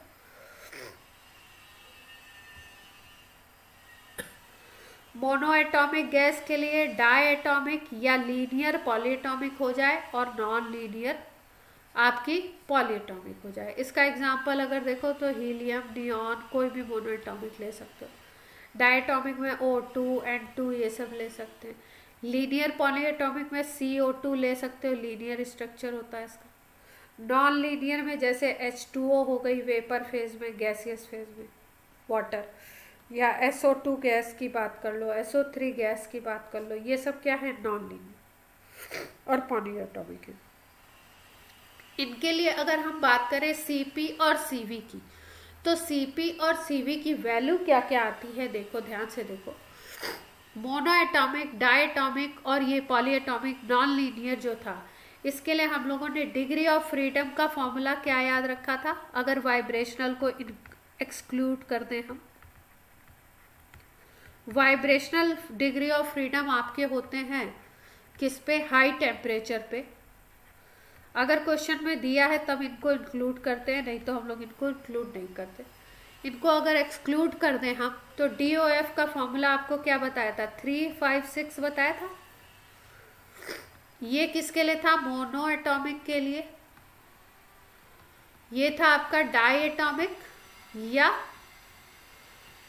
मोनोएटॉमिक गैस के लिए डायएटॉमिक या लीनियर पॉलीएटॉमिक हो जाए और नॉन लीनियर आपकी पॉलीएटॉमिक हो जाए। इसका एग्जांपल अगर देखो तो हीलियम, नियॉन, कोई भी मोनोएटॉमिक ले सकते हो। डायएटॉमिक में O2, N2 ये सब ले सकते हैं। लीनियर पॉलीएटॉमिक में CO2 ले सकते हो, लीनियर स्ट्रक्चर होता है इसका। नॉन लीनियर में जैसे H2O हो गई वेपर फेज में, गैसियस फेज में वाटर, या SO2 गैस की बात कर लो, SO3 गैस की बात कर लो, ये सब क्या है? नॉन लीनियर और पॉलीएटॉमिक है। इनके लिए अगर हम बात करें Cp और Cv की, तो Cp और Cv की वैल्यू क्या क्या आती है देखो, ध्यान से देखो। मोनोएटॉमिक, डायएटॉमिक और ये पॉलीएटॉमिक नॉन लीनियर जो था, इसके लिए हम लोगों ने डिग्री ऑफ फ्रीडम का फॉर्मूला क्या याद रखा था? अगर वाइब्रेशनल को एक्सक्लूड कर दें हम, वाइब्रेशनल डिग्री ऑफ फ्रीडम आपके होते हैं किस पे? हाई टेम्परेचर पे। अगर क्वेश्चन में दिया है तब इनको इंक्लूड करते हैं, नहीं तो हम लोग इनको इंक्लूड नहीं करते। इनको अगर एक्सक्लूड कर दें हम तो DOF का फॉर्मूला आपको क्या बताया था? 3, 5, 6 बताया था। ये किसके लिए था? मोनो एटॉमिक के लिए। ये था आपका डायएटॉमिक या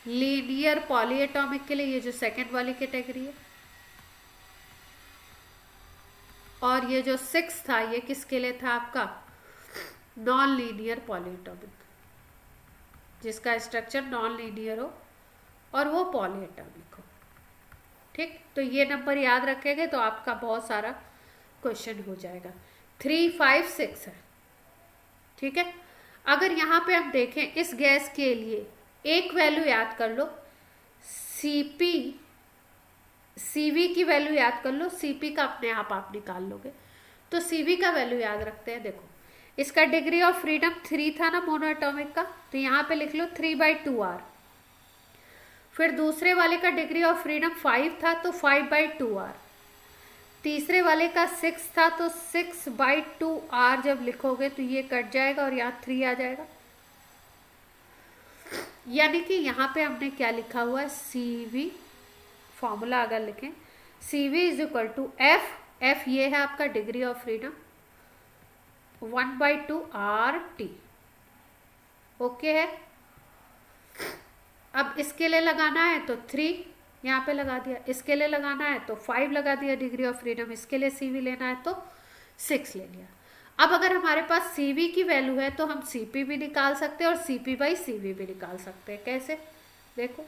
लीनियर पॉलीएटॉमिक के लिए, ये जो सेकंड वाली कैटेगरी है। और ये जो 6 था ये किसके लिए था? आपका नॉन लीनियर पॉलीएटॉमिक, जिसका स्ट्रक्चर नॉन लीनियर हो और वो पॉलीएटॉमिक हो, ठीक। तो ये नंबर याद रखेंगे तो आपका बहुत सारा क्वेश्चन हो जाएगा। 3, 5, 6 है, ठीक है। अगर यहाँ पे हम देखें इस गैस के लिए एक वैल्यू याद कर लो, Cv की वैल्यू याद कर लो, Cp का अपने आप निकाल लोगे। तो Cv का वैल्यू याद रखते हैं। देखो इसका डिग्री ऑफ फ्रीडम 3 था ना मोनोएटॉमिक का, तो यहाँ पे लिख लो 3/2R। फिर दूसरे वाले का डिग्री ऑफ फ्रीडम 5 था तो 5/2R। तीसरे वाले का 6 था तो 6/2R जब लिखोगे तो ये कट जाएगा और यहाँ 3 आ जाएगा। यानी कि यहाँ पे हमने क्या लिखा हुआ है? Cv फॉर्मूला अगर लिखें Cv is equal to F ये है आपका degree of freedom, 1/2RT। Okay है। अब इसके लिए लगाना है तो 3 यहाँ पे लगा दिया, इसके लिए लगाना है तो 5 लगा दिया डिग्री ऑफ फ्रीडम, इसके लिए Cv लेना है तो 6 ले लिया। अब अगर हमारे पास सीवी की वैल्यू है तो हम सीपी भी निकाल सकते हैं और सीपी बाई सीवी भी निकाल सकते हैं। कैसे? देखो,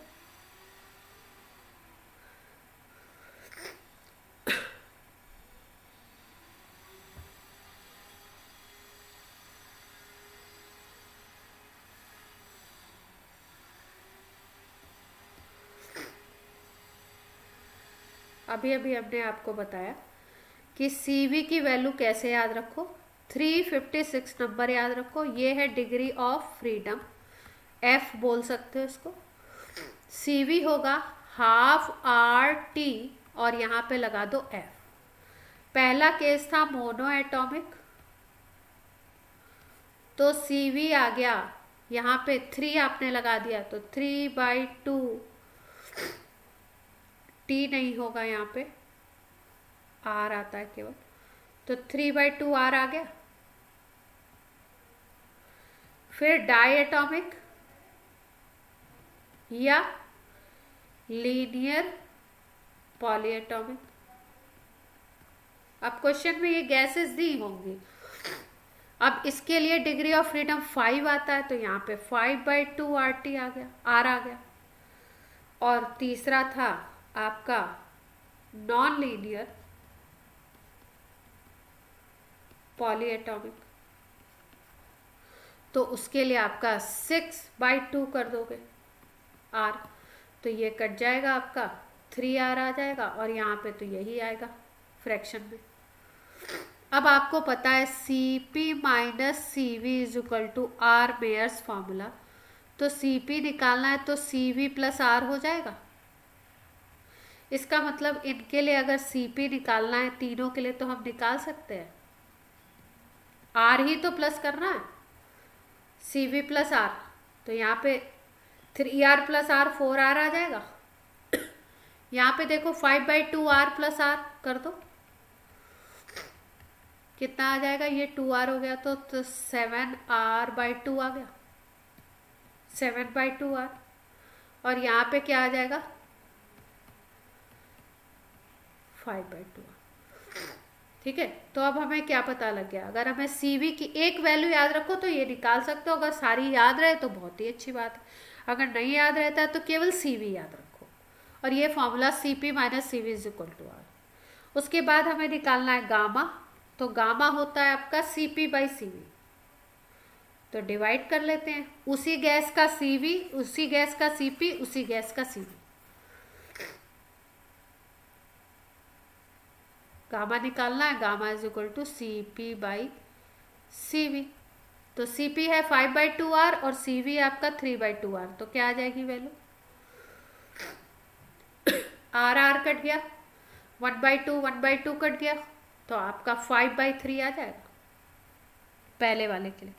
अभी अभी हमने आपको बताया कि सीवी की वैल्यू कैसे याद रखो। 356 नंबर याद रखो, ये है डिग्री ऑफ फ्रीडम, एफ बोल सकते हो इसको। सीवी होगा हाफ आर टी और यहाँ पे लगा दो एफ। पहला केस था मोनो एटॉमिक, तो सीवी आ गया यहाँ पे 3 आपने लगा दिया तो 3/2, टी नहीं होगा यहाँ पे, आर आता है केवल, तो 3/2 आर आ गया। फिर डाई एटॉमिक या लीनियर पॉलीएटॉमिक। अब क्वेश्चन में ये गैसेस दी होंगी। अब इसके लिए डिग्री ऑफ फ्रीडम 5 आता है, तो यहाँ पे 5/2 आर टी आ गया, आर आ गया। और तीसरा था आपका नॉन लीनियर पॉलीएटॉमिक, तो उसके लिए आपका 6/2 कर दोगे आर, तो ये कट जाएगा आपका 3r आ जाएगा और यहाँ पे तो यही आएगा फ्रैक्शन में। अब आपको पता है Cp minus CV is equal to R Mayer's formula, तो Cp निकालना है तो CV प्लस आर हो जाएगा। इसका मतलब इनके लिए अगर Cp निकालना है तीनों के लिए तो हम निकाल सकते हैं, आर ही तो प्लस करना है, CV प्लस आर, तो यहाँ पे 3r प्लस आर 4r आ जाएगा। यहाँ पे देखो 5/2 आर प्लस आर कर दो, कितना आ जाएगा, ये 2r हो गया तो 7r/2 आ गया, 7/2r। और यहाँ पे क्या आ जाएगा 5/2r। ठीक है, तो अब हमें क्या पता लग गया, अगर हमें सीवी की एक वैल्यू याद रखो तो ये निकाल सकते हो, अगर सारी याद रहे तो बहुत ही अच्छी बात है, अगर नहीं याद रहता है तो केवल सीवी याद रखो। और ये formula Cp minus CV is equal to R. उसके बाद हमें निकालना है गामा, तो गामा होता है आपका Cp/CV, तो डिवाइड कर लेते हैं, उसी गैस का CV, उसी गैस का Cp, उसी गैस का CV। गामा निकालना है, gamma is equal to Cp/CV, तो Cp है 5/2 आर और CV है आपका 3/2 आर, तो क्या आ जाएगी वैल्यू, आर आर कट गया, 1/2 1/2 कट गया, तो आपका 5/3 आ जाएगा पहले वाले के लिए।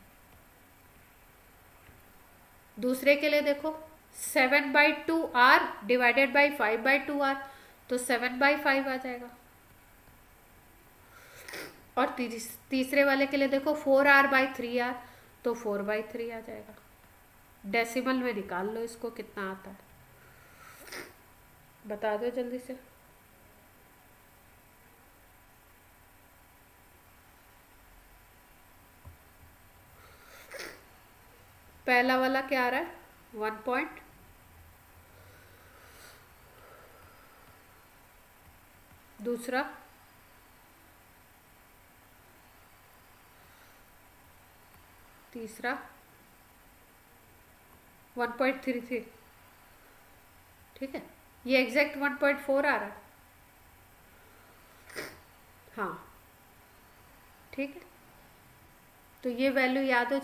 दूसरे के लिए देखो 7/2 आर डिवाइडेड बाई 5/2 आर, तो 7/5 आ जाएगा। और तीसरे वाले के लिए देखो 4r/3r, तो 4/3 आ जाएगा। डेसिमल में निकाल लो इसको कितना आता है, बता दो जल्दी से। पहला वाला क्या आ रहा है 1 पॉइंट, दूसरा तीसरा 1.33, ठीक है, ये एग्जैक्ट 1.4 आ रहा है, हाँ ठीक है। तो ये वैल्यू याद हो,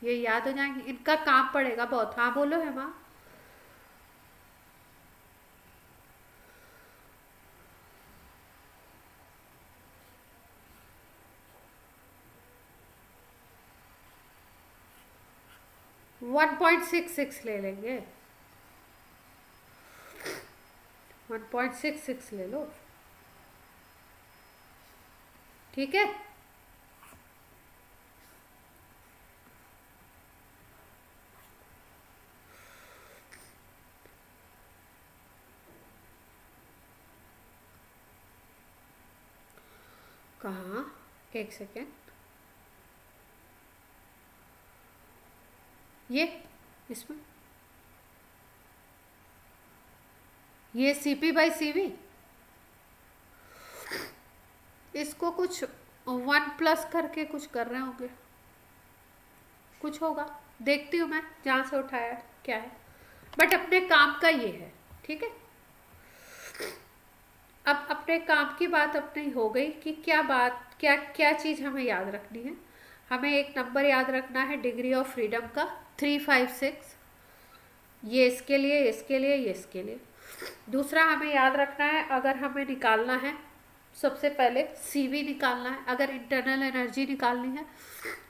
ये याद हो जाएंगे, इनका काम पड़ेगा बहुत। हाँ बोलो है माँ। वन 1.66 ले लेंगे, 1.66 ले लो, ठीक है। कहाँ, एक सेकेंड, ये इसमें ये CP/CV, इसको कुछ 1+ करके कुछ कर रहे होंगे, कुछ होगा, देखती हूँ मैं जहाँ से उठाया क्या है, बट अपने काम का ये है। ठीक है, अब अपने काम की बात अपनी हो गई कि क्या बात, क्या क्या चीज़ हमें याद रखनी है। हमें एक नंबर याद रखना है डिग्री ऑफ फ्रीडम का 356, ये इसके लिए, इसके लिए, ये इसके लिए। दूसरा हमें याद रखना है, अगर हमें निकालना है सबसे पहले CV निकालना है, अगर इंटरनल एनर्जी निकालनी है,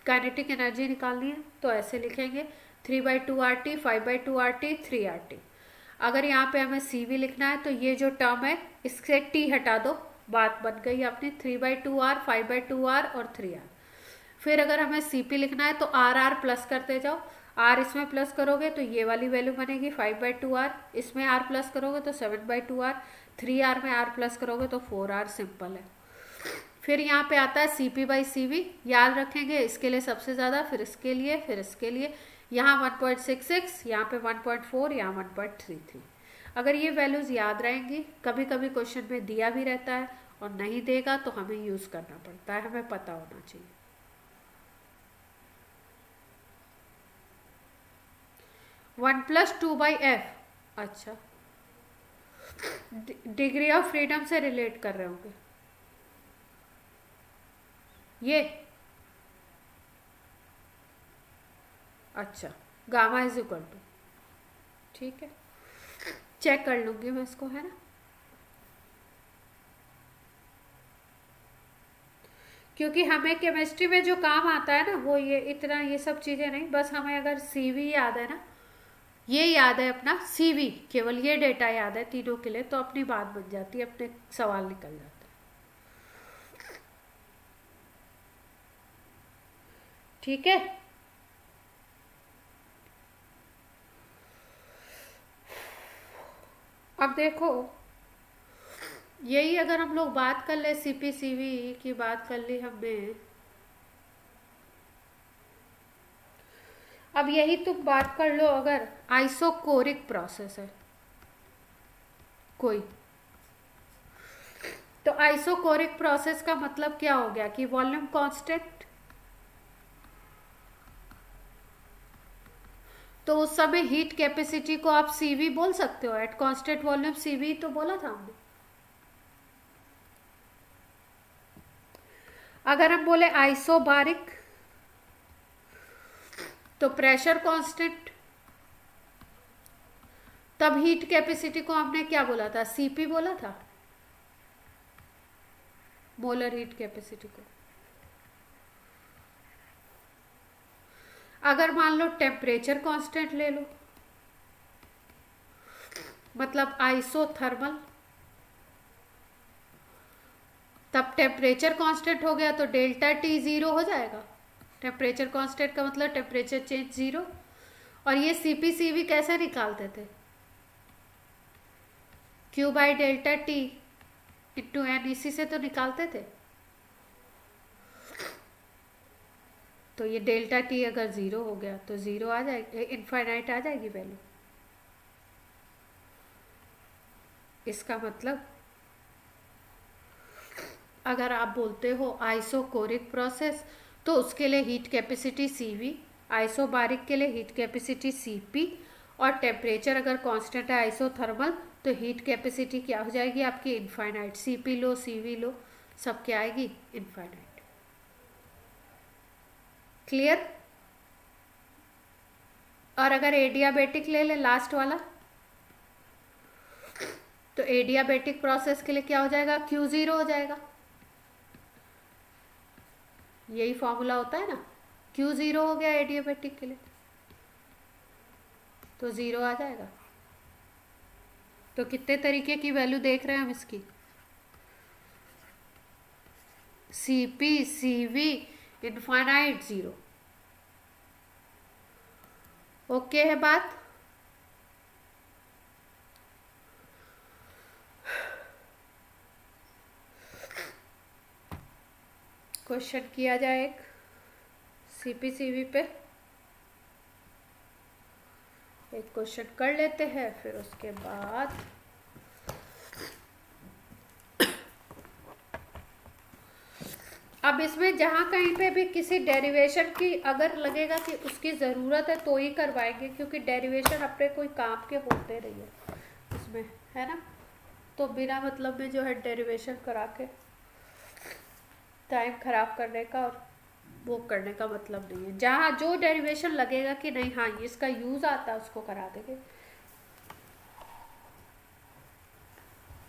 काइनेटिक एनर्जी निकालनी है, तो ऐसे लिखेंगे 3/2RT, 5/2RT, 3RT। अगर यहाँ पे हमें CV लिखना है तो ये जो टर्म है इससे T हटा दो, बात बन गई अपनी 3/2R, 5/2R और 3R। फिर अगर हमें CP लिखना है तो RR प्लस करते जाओ, R इसमें प्लस करोगे तो ये वाली वैल्यू बनेगी 5/2R, इसमें R प्लस करोगे तो 7/2R, 3R में R प्लस करोगे तो 4R, सिंपल है। फिर यहाँ पे आता है CP/CV, याद रखेंगे इसके लिए सबसे ज़्यादा, फिर इसके लिए, फिर इसके लिए, यहाँ 1.66, यहाँ पे 1.4, यहाँ 1.33। अगर ये वैल्यूज़ याद रहेंगी, कभी कभी क्वेश्चन में दिया भी रहता है और नहीं देगा तो हमें यूज़ करना पड़ता है, हमें पता होना चाहिए। 1+2/F, अच्छा, डिग्री ऑफ फ्रीडम से रिलेट कर रहे होंगे ये, अच्छा, गामा इज इक्वल टू, ठीक है, चेक कर लूंगी मैं इसको, है ना। क्योंकि हमें केमिस्ट्री में जो काम आता है ना वो ये इतना, ये सब चीज़ें नहीं, बस हमें अगर CV याद है ना, ये याद है अपना CV, केवल ये डेटा याद है तीनों के लिए, तो अपनी बात बन जाती है, अपने सवाल निकल जाते हैं। ठीक है, अब देखो यही अगर हम लोग बात कर ले, CP/CV की बात कर ली हमने, अब यही तुम बात कर लो, अगर आइसोकोरिक प्रोसेस है कोई, तो आइसोकोरिक प्रोसेस का मतलब क्या हो गया कि वॉल्यूम कांस्टेंट, तो उस समय हीट कैपेसिटी को आप CV बोल सकते हो, एट कांस्टेंट वॉल्यूम CV तो बोला था हमने। अगर हम बोले आइसोबारिक तो प्रेशर कांस्टेंट, तब हीट कैपेसिटी को हमने क्या बोला था, CP बोला था, मोलर हीट कैपेसिटी को। अगर मान लो टेम्परेचर कांस्टेंट ले लो, मतलब आइसोथर्मल, तब टेम्परेचर कांस्टेंट हो गया तो ΔT 0 हो जाएगा, टेम्परेचर कांस्टेंट का मतलब टेम्परेचर चेंज 0। और ये CP/CV कैसे निकालते थे, Q/ΔT इंटू N, इसी से तो निकालते थे। तो ये ΔT अगर 0 हो गया तो 0 आ जाएगी, इनफाइनाइट आ जाएगी वैल्यू। इसका मतलब अगर आप बोलते हो आइसोकोरिक प्रोसेस तो उसके लिए हीट कैपेसिटी CV, आइसोबारिक के लिए हीट कैपेसिटी CP, और टेम्परेचर अगर कांस्टेंट है आइसोथर्मल तो हीट कैपेसिटी क्या हो जाएगी आपकी, इनफाइनाइट। CP लो, CV लो, सब क्या आएगी, इनफाइनाइट। क्लियर। और अगर एडियाबेटिक ले ले लास्ट वाला, तो एडियाबेटिक प्रोसेस के लिए क्या हो जाएगा, Q0 हो जाएगा, यही फॉर्मूला होता है ना, Q0 हो गया एडियाबेटिक के लिए, तो 0 आ जाएगा। तो कितने तरीके की वैल्यू देख रहे हैं हम इसकी, CP, CV, इनफाइनाइट, 0। ओके है बात। क्वेश्चन किया जाए एक CP/CV पे, एक क्वेश्चन कर लेते हैं, फिर उसके बाद अब इसमें जहाँ कहीं पे भी किसी डेरिवेशन की अगर लगेगा कि उसकी ज़रूरत है तो ही करवाएंगे, क्योंकि डेरिवेशन अपने कोई काम के होते नहीं है इसमें, है ना। तो बिना मतलब में जो है डेरिवेशन करा के टाइम खराब करने का और वो करने का मतलब नहीं है। जहाँ जो डेरिवेशन लगेगा कि नहीं हाँ इसका यूज़ आता है उसको करा देंगे,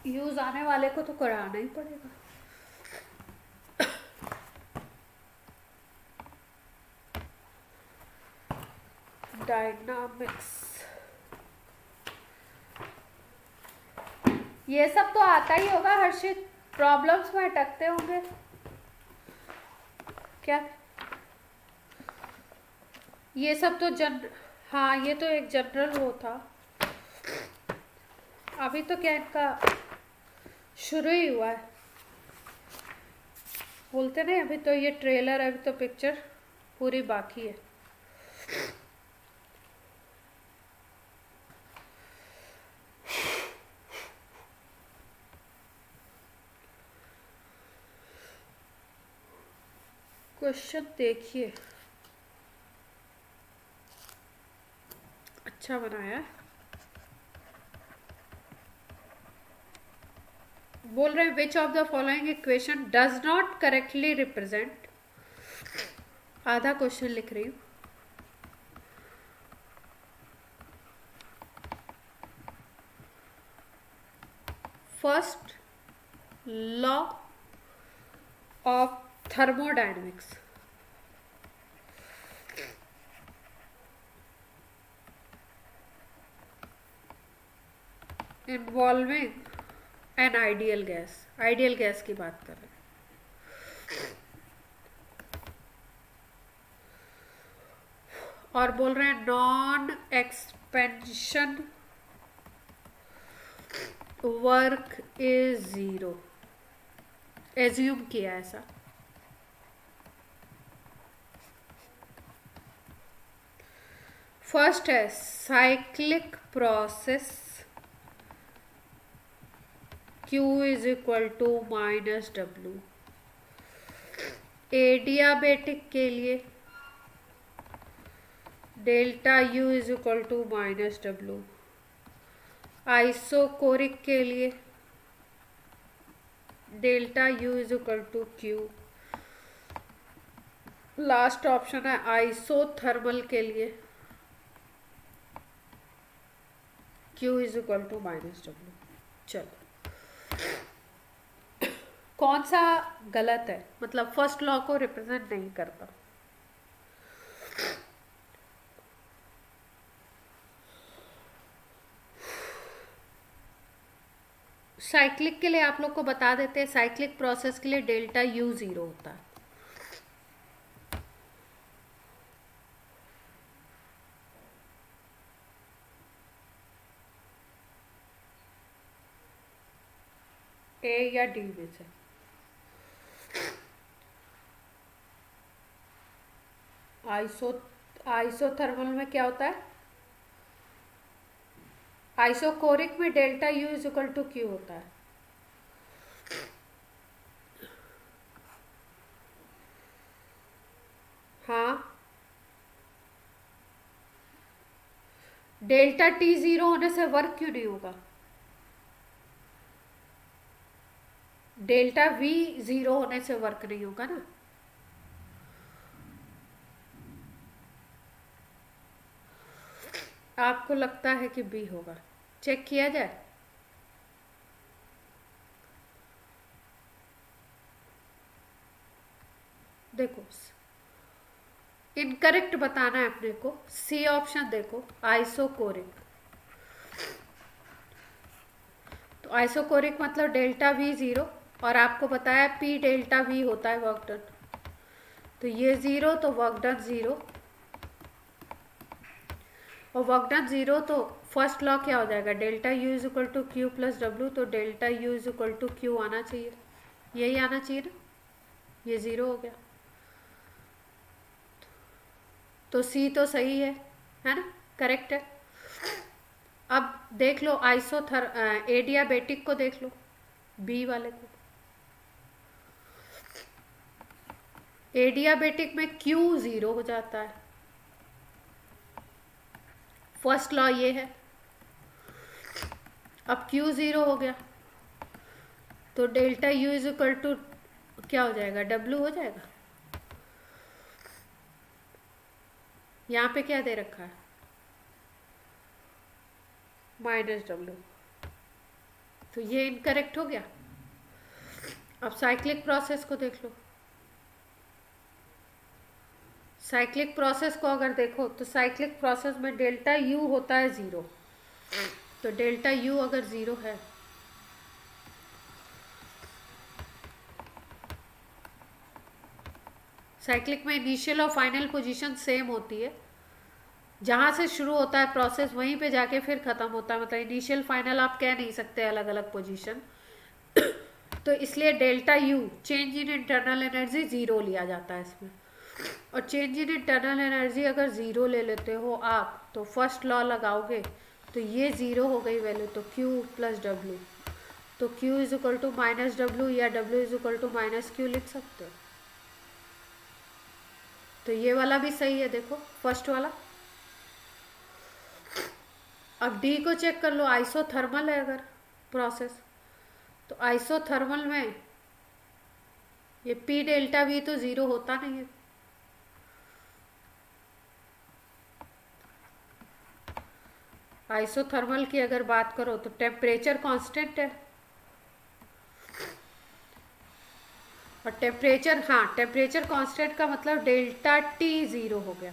यूज़ आने वाले को तो कराना ही पड़ेगा। डायनामिक्स ये सब तो आता ही होगा हर्षित, प्रॉब्लम्स में अटकते होंगे क्या? ये सब तो हाँ ये तो एक जनरल वो था, अभी तो क्या इनका शुरू ही हुआ है, बोलते नहीं अभी तो ये ट्रेलर, अभी तो पिक्चर पूरी बाकी है। क्वेश्चन देखिए, अच्छा बनाया है। बोल रहे हैं which of the following equation does not correctly represent, आधा क्वेश्चन लिख रही हूँ। First law of thermodynamics, involving an ideal gas, ideal gas की बात कर रहे हैं, और बोल रहे हैं non expansion work is zero, assume किया ऐसा। फर्स्ट है cyclic process Q is equal to minus W, adiabatic के लिए delta U is equal to minus W, isochoric के लिए delta U is equal to Q, last option है isothermal के लिए Q is equal to minus W. चलो कौन सा गलत है, मतलब फर्स्ट लॉ को रिप्रेजेंट नहीं करता। साइक्लिक के लिए आप लोग को बता देते हैं, साइक्लिक प्रोसेस के लिए डेल्टा U जीरो होता है। ए या डी में से आइसोथर्मल में क्या होता है, आइसोकोरिक में delta U is equal to Q होता है। हाँ डेल्टा T जीरो होने से वर्क क्यों नहीं होगा, डेल्टा V जीरो होने से वर्क नहीं होगा ना। आपको लगता है कि बी होगा, चेक किया जाए। देखो इनकरेक्ट बताना है अपने को, सी ऑप्शन देखो आइसोकोरिक, तो आइसोकोरिक मतलब डेल्टा V जीरो, और आपको बताया P डेल्टा V होता है वर्क डन, तो ये जीरो तो वर्क डन जीरो, और वर्क डन जीरो तो फर्स्ट लॉ क्या हो जाएगा, delta U is equal to Q plus W, तो delta U is equal to Q आना चाहिए, यही आना चाहिए ना, ये जीरो हो गया, तो सी तो सही है ना, करेक्ट है। अब देख लो एडियाबेटिक को देख लो, बी वाले को। एडियाबेटिक में Q 0 हो जाता है, फर्स्ट लॉ ये है। अब Q 0 हो गया तो delta U is equal to क्या हो जाएगा, W हो जाएगा। यहां पे क्या दे रखा है, -W, तो ये इनकरेक्ट हो गया। अब साइक्लिक प्रोसेस को देख लो। साइक्लिक प्रोसेस को अगर देखो तो साइक्लिक प्रोसेस में डेल्टा U होता है 0, तो डेल्टा U अगर 0 है साइक्लिक में इनिशियल और फाइनल पोजीशन सेम होती है, जहां से शुरू होता है प्रोसेस वहीं पे जाके फिर खत्म होता है, मतलब इनिशियल फाइनल आप कह नहीं सकते अलग अलग पोजीशन। तो इसलिए delta U change in internal energy 0 लिया जाता है इसमें। और चेंज इन इंटरनल एनर्जी अगर 0 ले लेते हो आप तो फर्स्ट लॉ लगाओगे तो ये 0 हो गई वैल्यू, तो Q प्लस W, तो Q is equal to -W या W is equal to -Q लिख सकते हो। तो ये वाला भी सही है, देखो फर्स्ट वाला। अब डी को चेक कर लो, आइसोथर्मल है अगर प्रोसेस, तो आइसोथर्मल में ये P डेल्टा V तो 0 होता नहीं है। आइसोथर्मल की अगर बात करो तो टेम्परेचर कांस्टेंट है, और टेम्परेचर कांस्टेंट का मतलब डेल्टा T 0 हो गया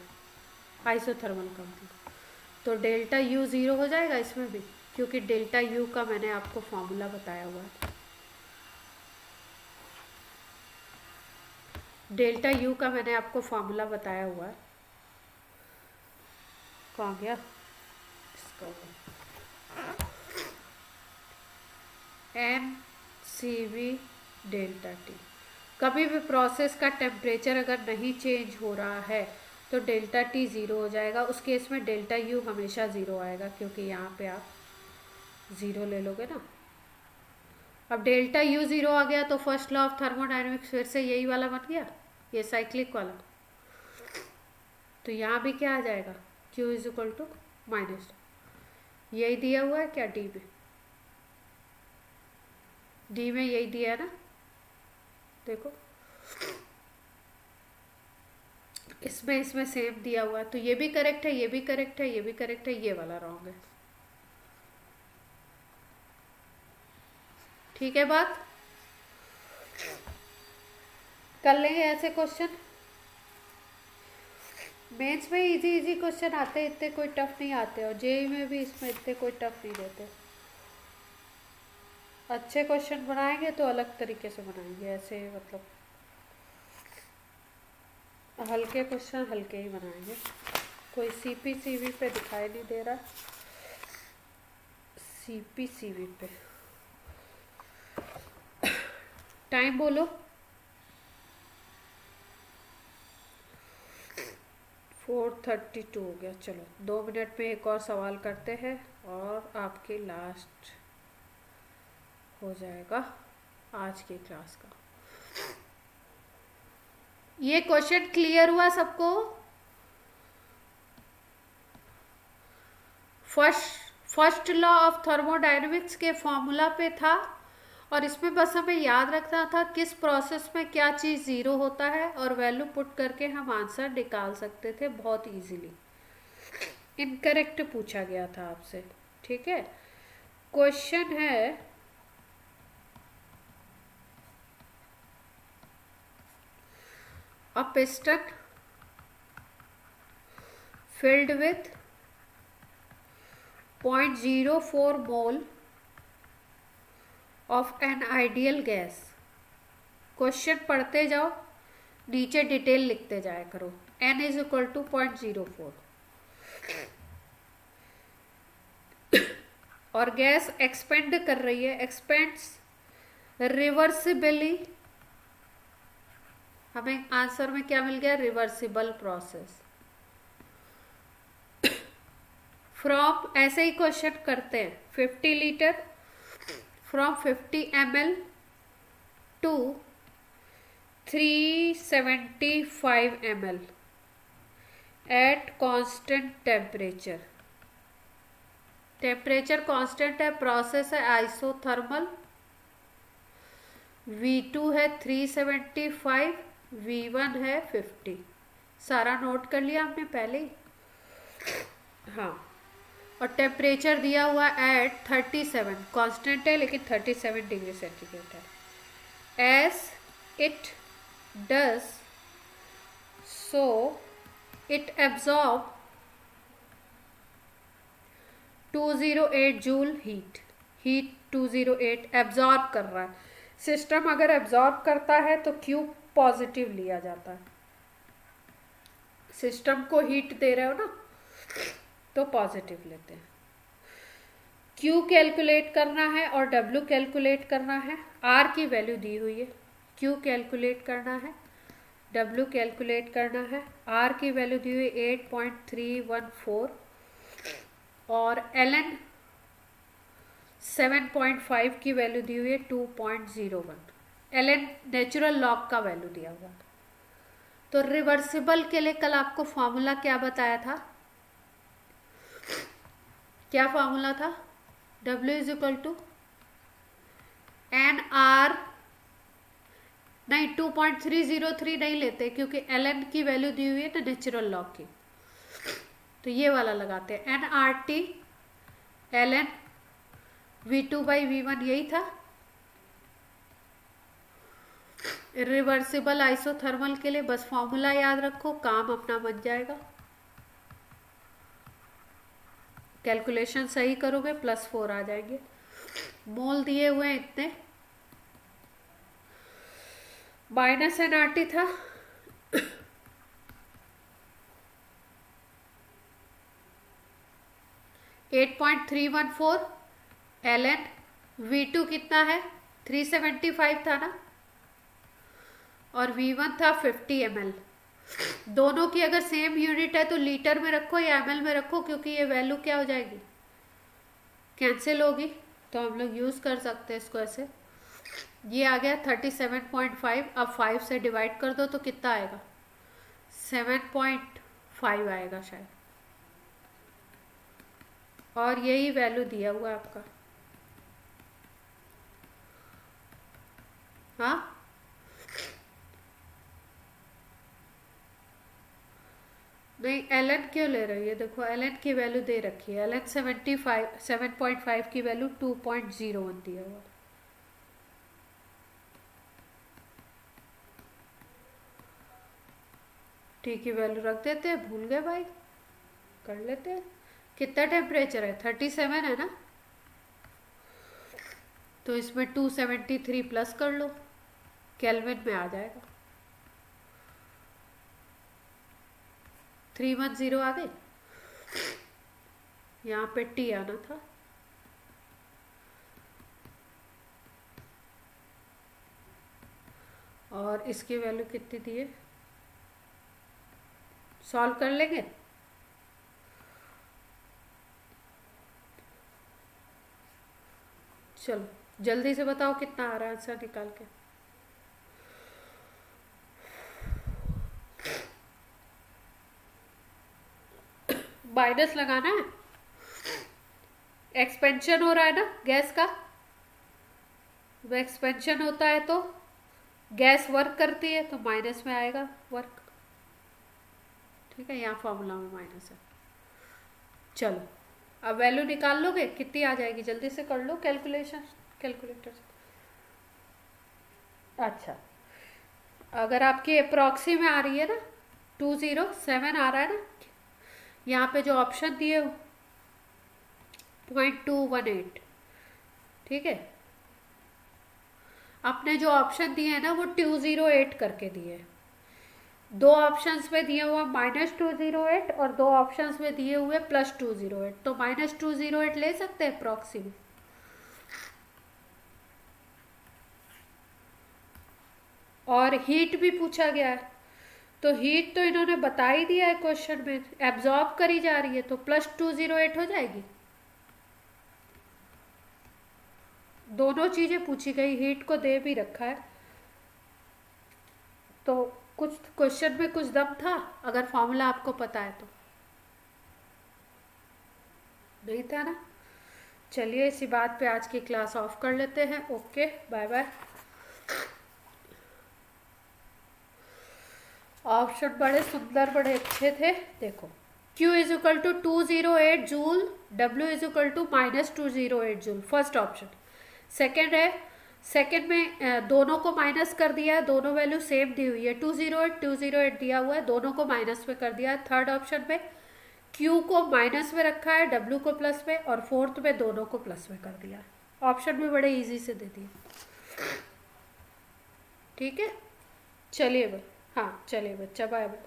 आइसोथर्मल का मतलब, तो डेल्टा U 0 हो जाएगा इसमें भी, क्योंकि डेल्टा U का मैंने आपको फॉर्मूला बताया हुआ है। डेल्टा U का मैंने आपको फॉर्मूला बताया हुआ है, कहाँ गया इसका, NCV डेल्टा T। कभी भी प्रोसेस का टेम्परेचर अगर नहीं चेंज हो रहा है तो डेल्टा T 0 हो जाएगा, उस केस में डेल्टा U हमेशा 0 आएगा, क्योंकि यहाँ पे आप 0 ले लोगे ना। अब डेल्टा U 0 आ गया तो फर्स्ट लॉ ऑफ थर्मोडायनेमिक्स फिर से यही वाला बन गया, ये साइक्लिक वाला। तो यहाँ भी क्या आ जाएगा, Q is equal to minus, यही दिया हुआ है क्या डी में, डी में यही दिया है ना, देखो इसमें सेम दिया हुआ है, तो ये भी करेक्ट है, ये भी करेक्ट है, ये भी करेक्ट है, ये वाला रॉन्ग है। ठीक है बात, कर लेंगे ऐसे क्वेश्चन। मेंस में इजी क्वेश्चन आते हैं, इतने कोई टफ नहीं आते, और जेई में भी इसमें इतने कोई टफ नहीं देते। अच्छे क्वेश्चन बनाएंगे तो अलग तरीके से बनाएंगे, ऐसे मतलब हल्के क्वेश्चन हल्के ही बनाएंगे। कोई CPCV पे दिखाई नहीं दे रहा, CPCV पे टाइम बोलो, 4:32 हो गया। चलो 2 मिनट में एक और सवाल करते हैं और आपके लास्ट हो जाएगा आज की क्लास का। ये क्वेश्चन क्लियर हुआ सबको? फर्स्ट लॉ ऑफ थर्मोडायनेमिक्स के फॉर्मूला पे था, और इसमें बस हमें याद रखना था किस प्रोसेस में क्या चीज़ 0 होता है, और वैल्यू पुट करके हम आंसर निकाल सकते थे बहुत इजीली। इनकरेक्ट पूछा गया था आपसे, ठीक है। क्वेश्चन है a piston filled with 0.04 mole of an ideal gas। Question पढ़ते जाओ, नीचे डिटेल लिखते जाया करो। n इज इक्वल टू 0.04 और गैस एक्सपेंड कर रही है, एक्सपेंड्स रिवर्सिबली। हमें आंसर में क्या मिल गया, रिवर्सिबल प्रोसेस। फ्रॉम, ऐसे ही क्वेश्चन करते हैं, 50 litre from 50 ml to 375 ml at constant temperature. Temperature constant है, प्रोसेस है आइसोथर्मल, V2 है 375, V1 है 50। सारा नोट कर लिया हमने पहले ही। हाँ, और टेम्परेचर दिया हुआ एट 37, कांस्टेंट है लेकिन 37 डिग्री सेंटीग्रेड है। As it does so it absorb 208 joule heat. Heat 208 absorb कर रहा है। सिस्टम अगर एब्जॉर्ब करता है तो Q पॉजिटिव लिया जाता है। सिस्टम को हीट दे रहे हो ना तो पॉजिटिव लेते हैं। Q कैलकुलेट करना है और W कैलकुलेट करना है। R की वैल्यू दी हुई है, Q कैलकुलेट करना है, W कैलकुलेट करना है। R की वैल्यू दी हुई 8.314 और ln 7.5 की वैल्यू दी हुई है 2.01। ln नेचुरल लॉग का वैल्यू दिया हुआ। तो रिवर्सिबल के लिए कल आपको फॉर्मूला क्या बताया था? क्या फॉर्मूला था? W is equal to NR, नहीं 2.303 नहीं लेते क्योंकि ln की वैल्यू दी हुई है ना नेचुरल लॉग की, तो ये वाला लगाते हैं NRT ln V2 by V1, यही था। रिवर्सिबल आइसोथर्मल के लिए बस फॉर्मूला याद रखो, काम अपना बन जाएगा। कैलकुलेशन सही करोगे +4 आ जाएंगे। मोल दिए हुए इतने, माइनस NRT था (8.314) ln V2 कितना है 375 था ना, और V1 था 50 ml। दोनों की अगर सेम यूनिट है तो लीटर में रखो या ml में रखो, क्योंकि ये वैल्यू क्या हो जाएगी, कैंसिल होगी। तो हम लोग यूज कर सकते हैं इसको ऐसे। ये आ गया 37.5। अब 5 से डिवाइड कर दो तो कितना आएगा, 7.5 आएगा शायद। और यही वैल्यू दिया हुआ है आपका। हाँ, नहीं ln क्यों ले रही है, देखो ln की वैल्यू दे रखी है। ln 7.5 की वैल्यू 2.01 दिया हुआ। T की वैल्यू रख देते हैं, भूल गए भाई, कर लेते हैं। कितना टेम्परेचर है 37 है ना, तो इसमें 273 प्लस कर लो, केल्विन में आ जाएगा। 310 आ गए, यहाँ पे T आना था। और इसकी वैल्यू कितनी दी है, सॉल्व कर लेंगे। चलो जल्दी से बताओ कितना आ रहा है आंसर निकाल के। माइनस लगाना है, एक्सपेंशन हो रहा है ना गैस का। एक्सपेंशन होता है तो गैस वर्क करती है तो माइनस में आएगा वर्क। ठीक है, यहाँ फॉर्मूला में माइनस है। चलो अब वैल्यू निकाल लोगे, कितनी आ जाएगी जल्दी से कर लो कैलकुलेशन कैलकुलेटर से। अच्छा, अगर आपकी अप्रॉक्सी में आ रही है ना 207 आ रहा है ना, यहाँ पे जो ऑप्शन दिए 0.218, ठीक है। आपने जो ऑप्शन दिए है ना वो 208 करके दिए। दो ऑप्शंस में दिए हुए -208 और दो ऑप्शंस में दिए हुए +208, तो -208 ले सकते हैं प्रॉक्सी में। और हीट भी पूछा गया है तो हीट तो इन्होंने बता ही दिया है क्वेश्चन में, एब्जॉर्ब करी जा रही है, तो +208 हो जाएगी। दोनों चीजें पूछी गई, हीट को दे भी रखा है, तो कुछ क्वेश्चन में कुछ दम था, अगर फॉर्मूला आपको पता है तो। नहीं था ना। चलिए इसी बात पे आज की क्लास ऑफ कर लेते हैं। Okay, bye bye. ऑप्शन बड़े सुंदर, बड़े अच्छे थे। देखो, Q is equal to 208 joule, W is equal to -208 joule, first option. Second है, सेकेंड में दोनों को माइनस कर दिया है, दोनों वैल्यू सेम दी हुई है, 208 दिया हुआ है, दोनों को माइनस में कर दिया है। थर्ड ऑप्शन में Q को माइनस में रखा है, W को प्लस में, और फोर्थ में दोनों को प्लस में कर दिया है। ऑप्शन भी बड़े इजी से दे दिए। ठीक है, चलिए भाई, हाँ चलिए बच्चा, बाय बाय।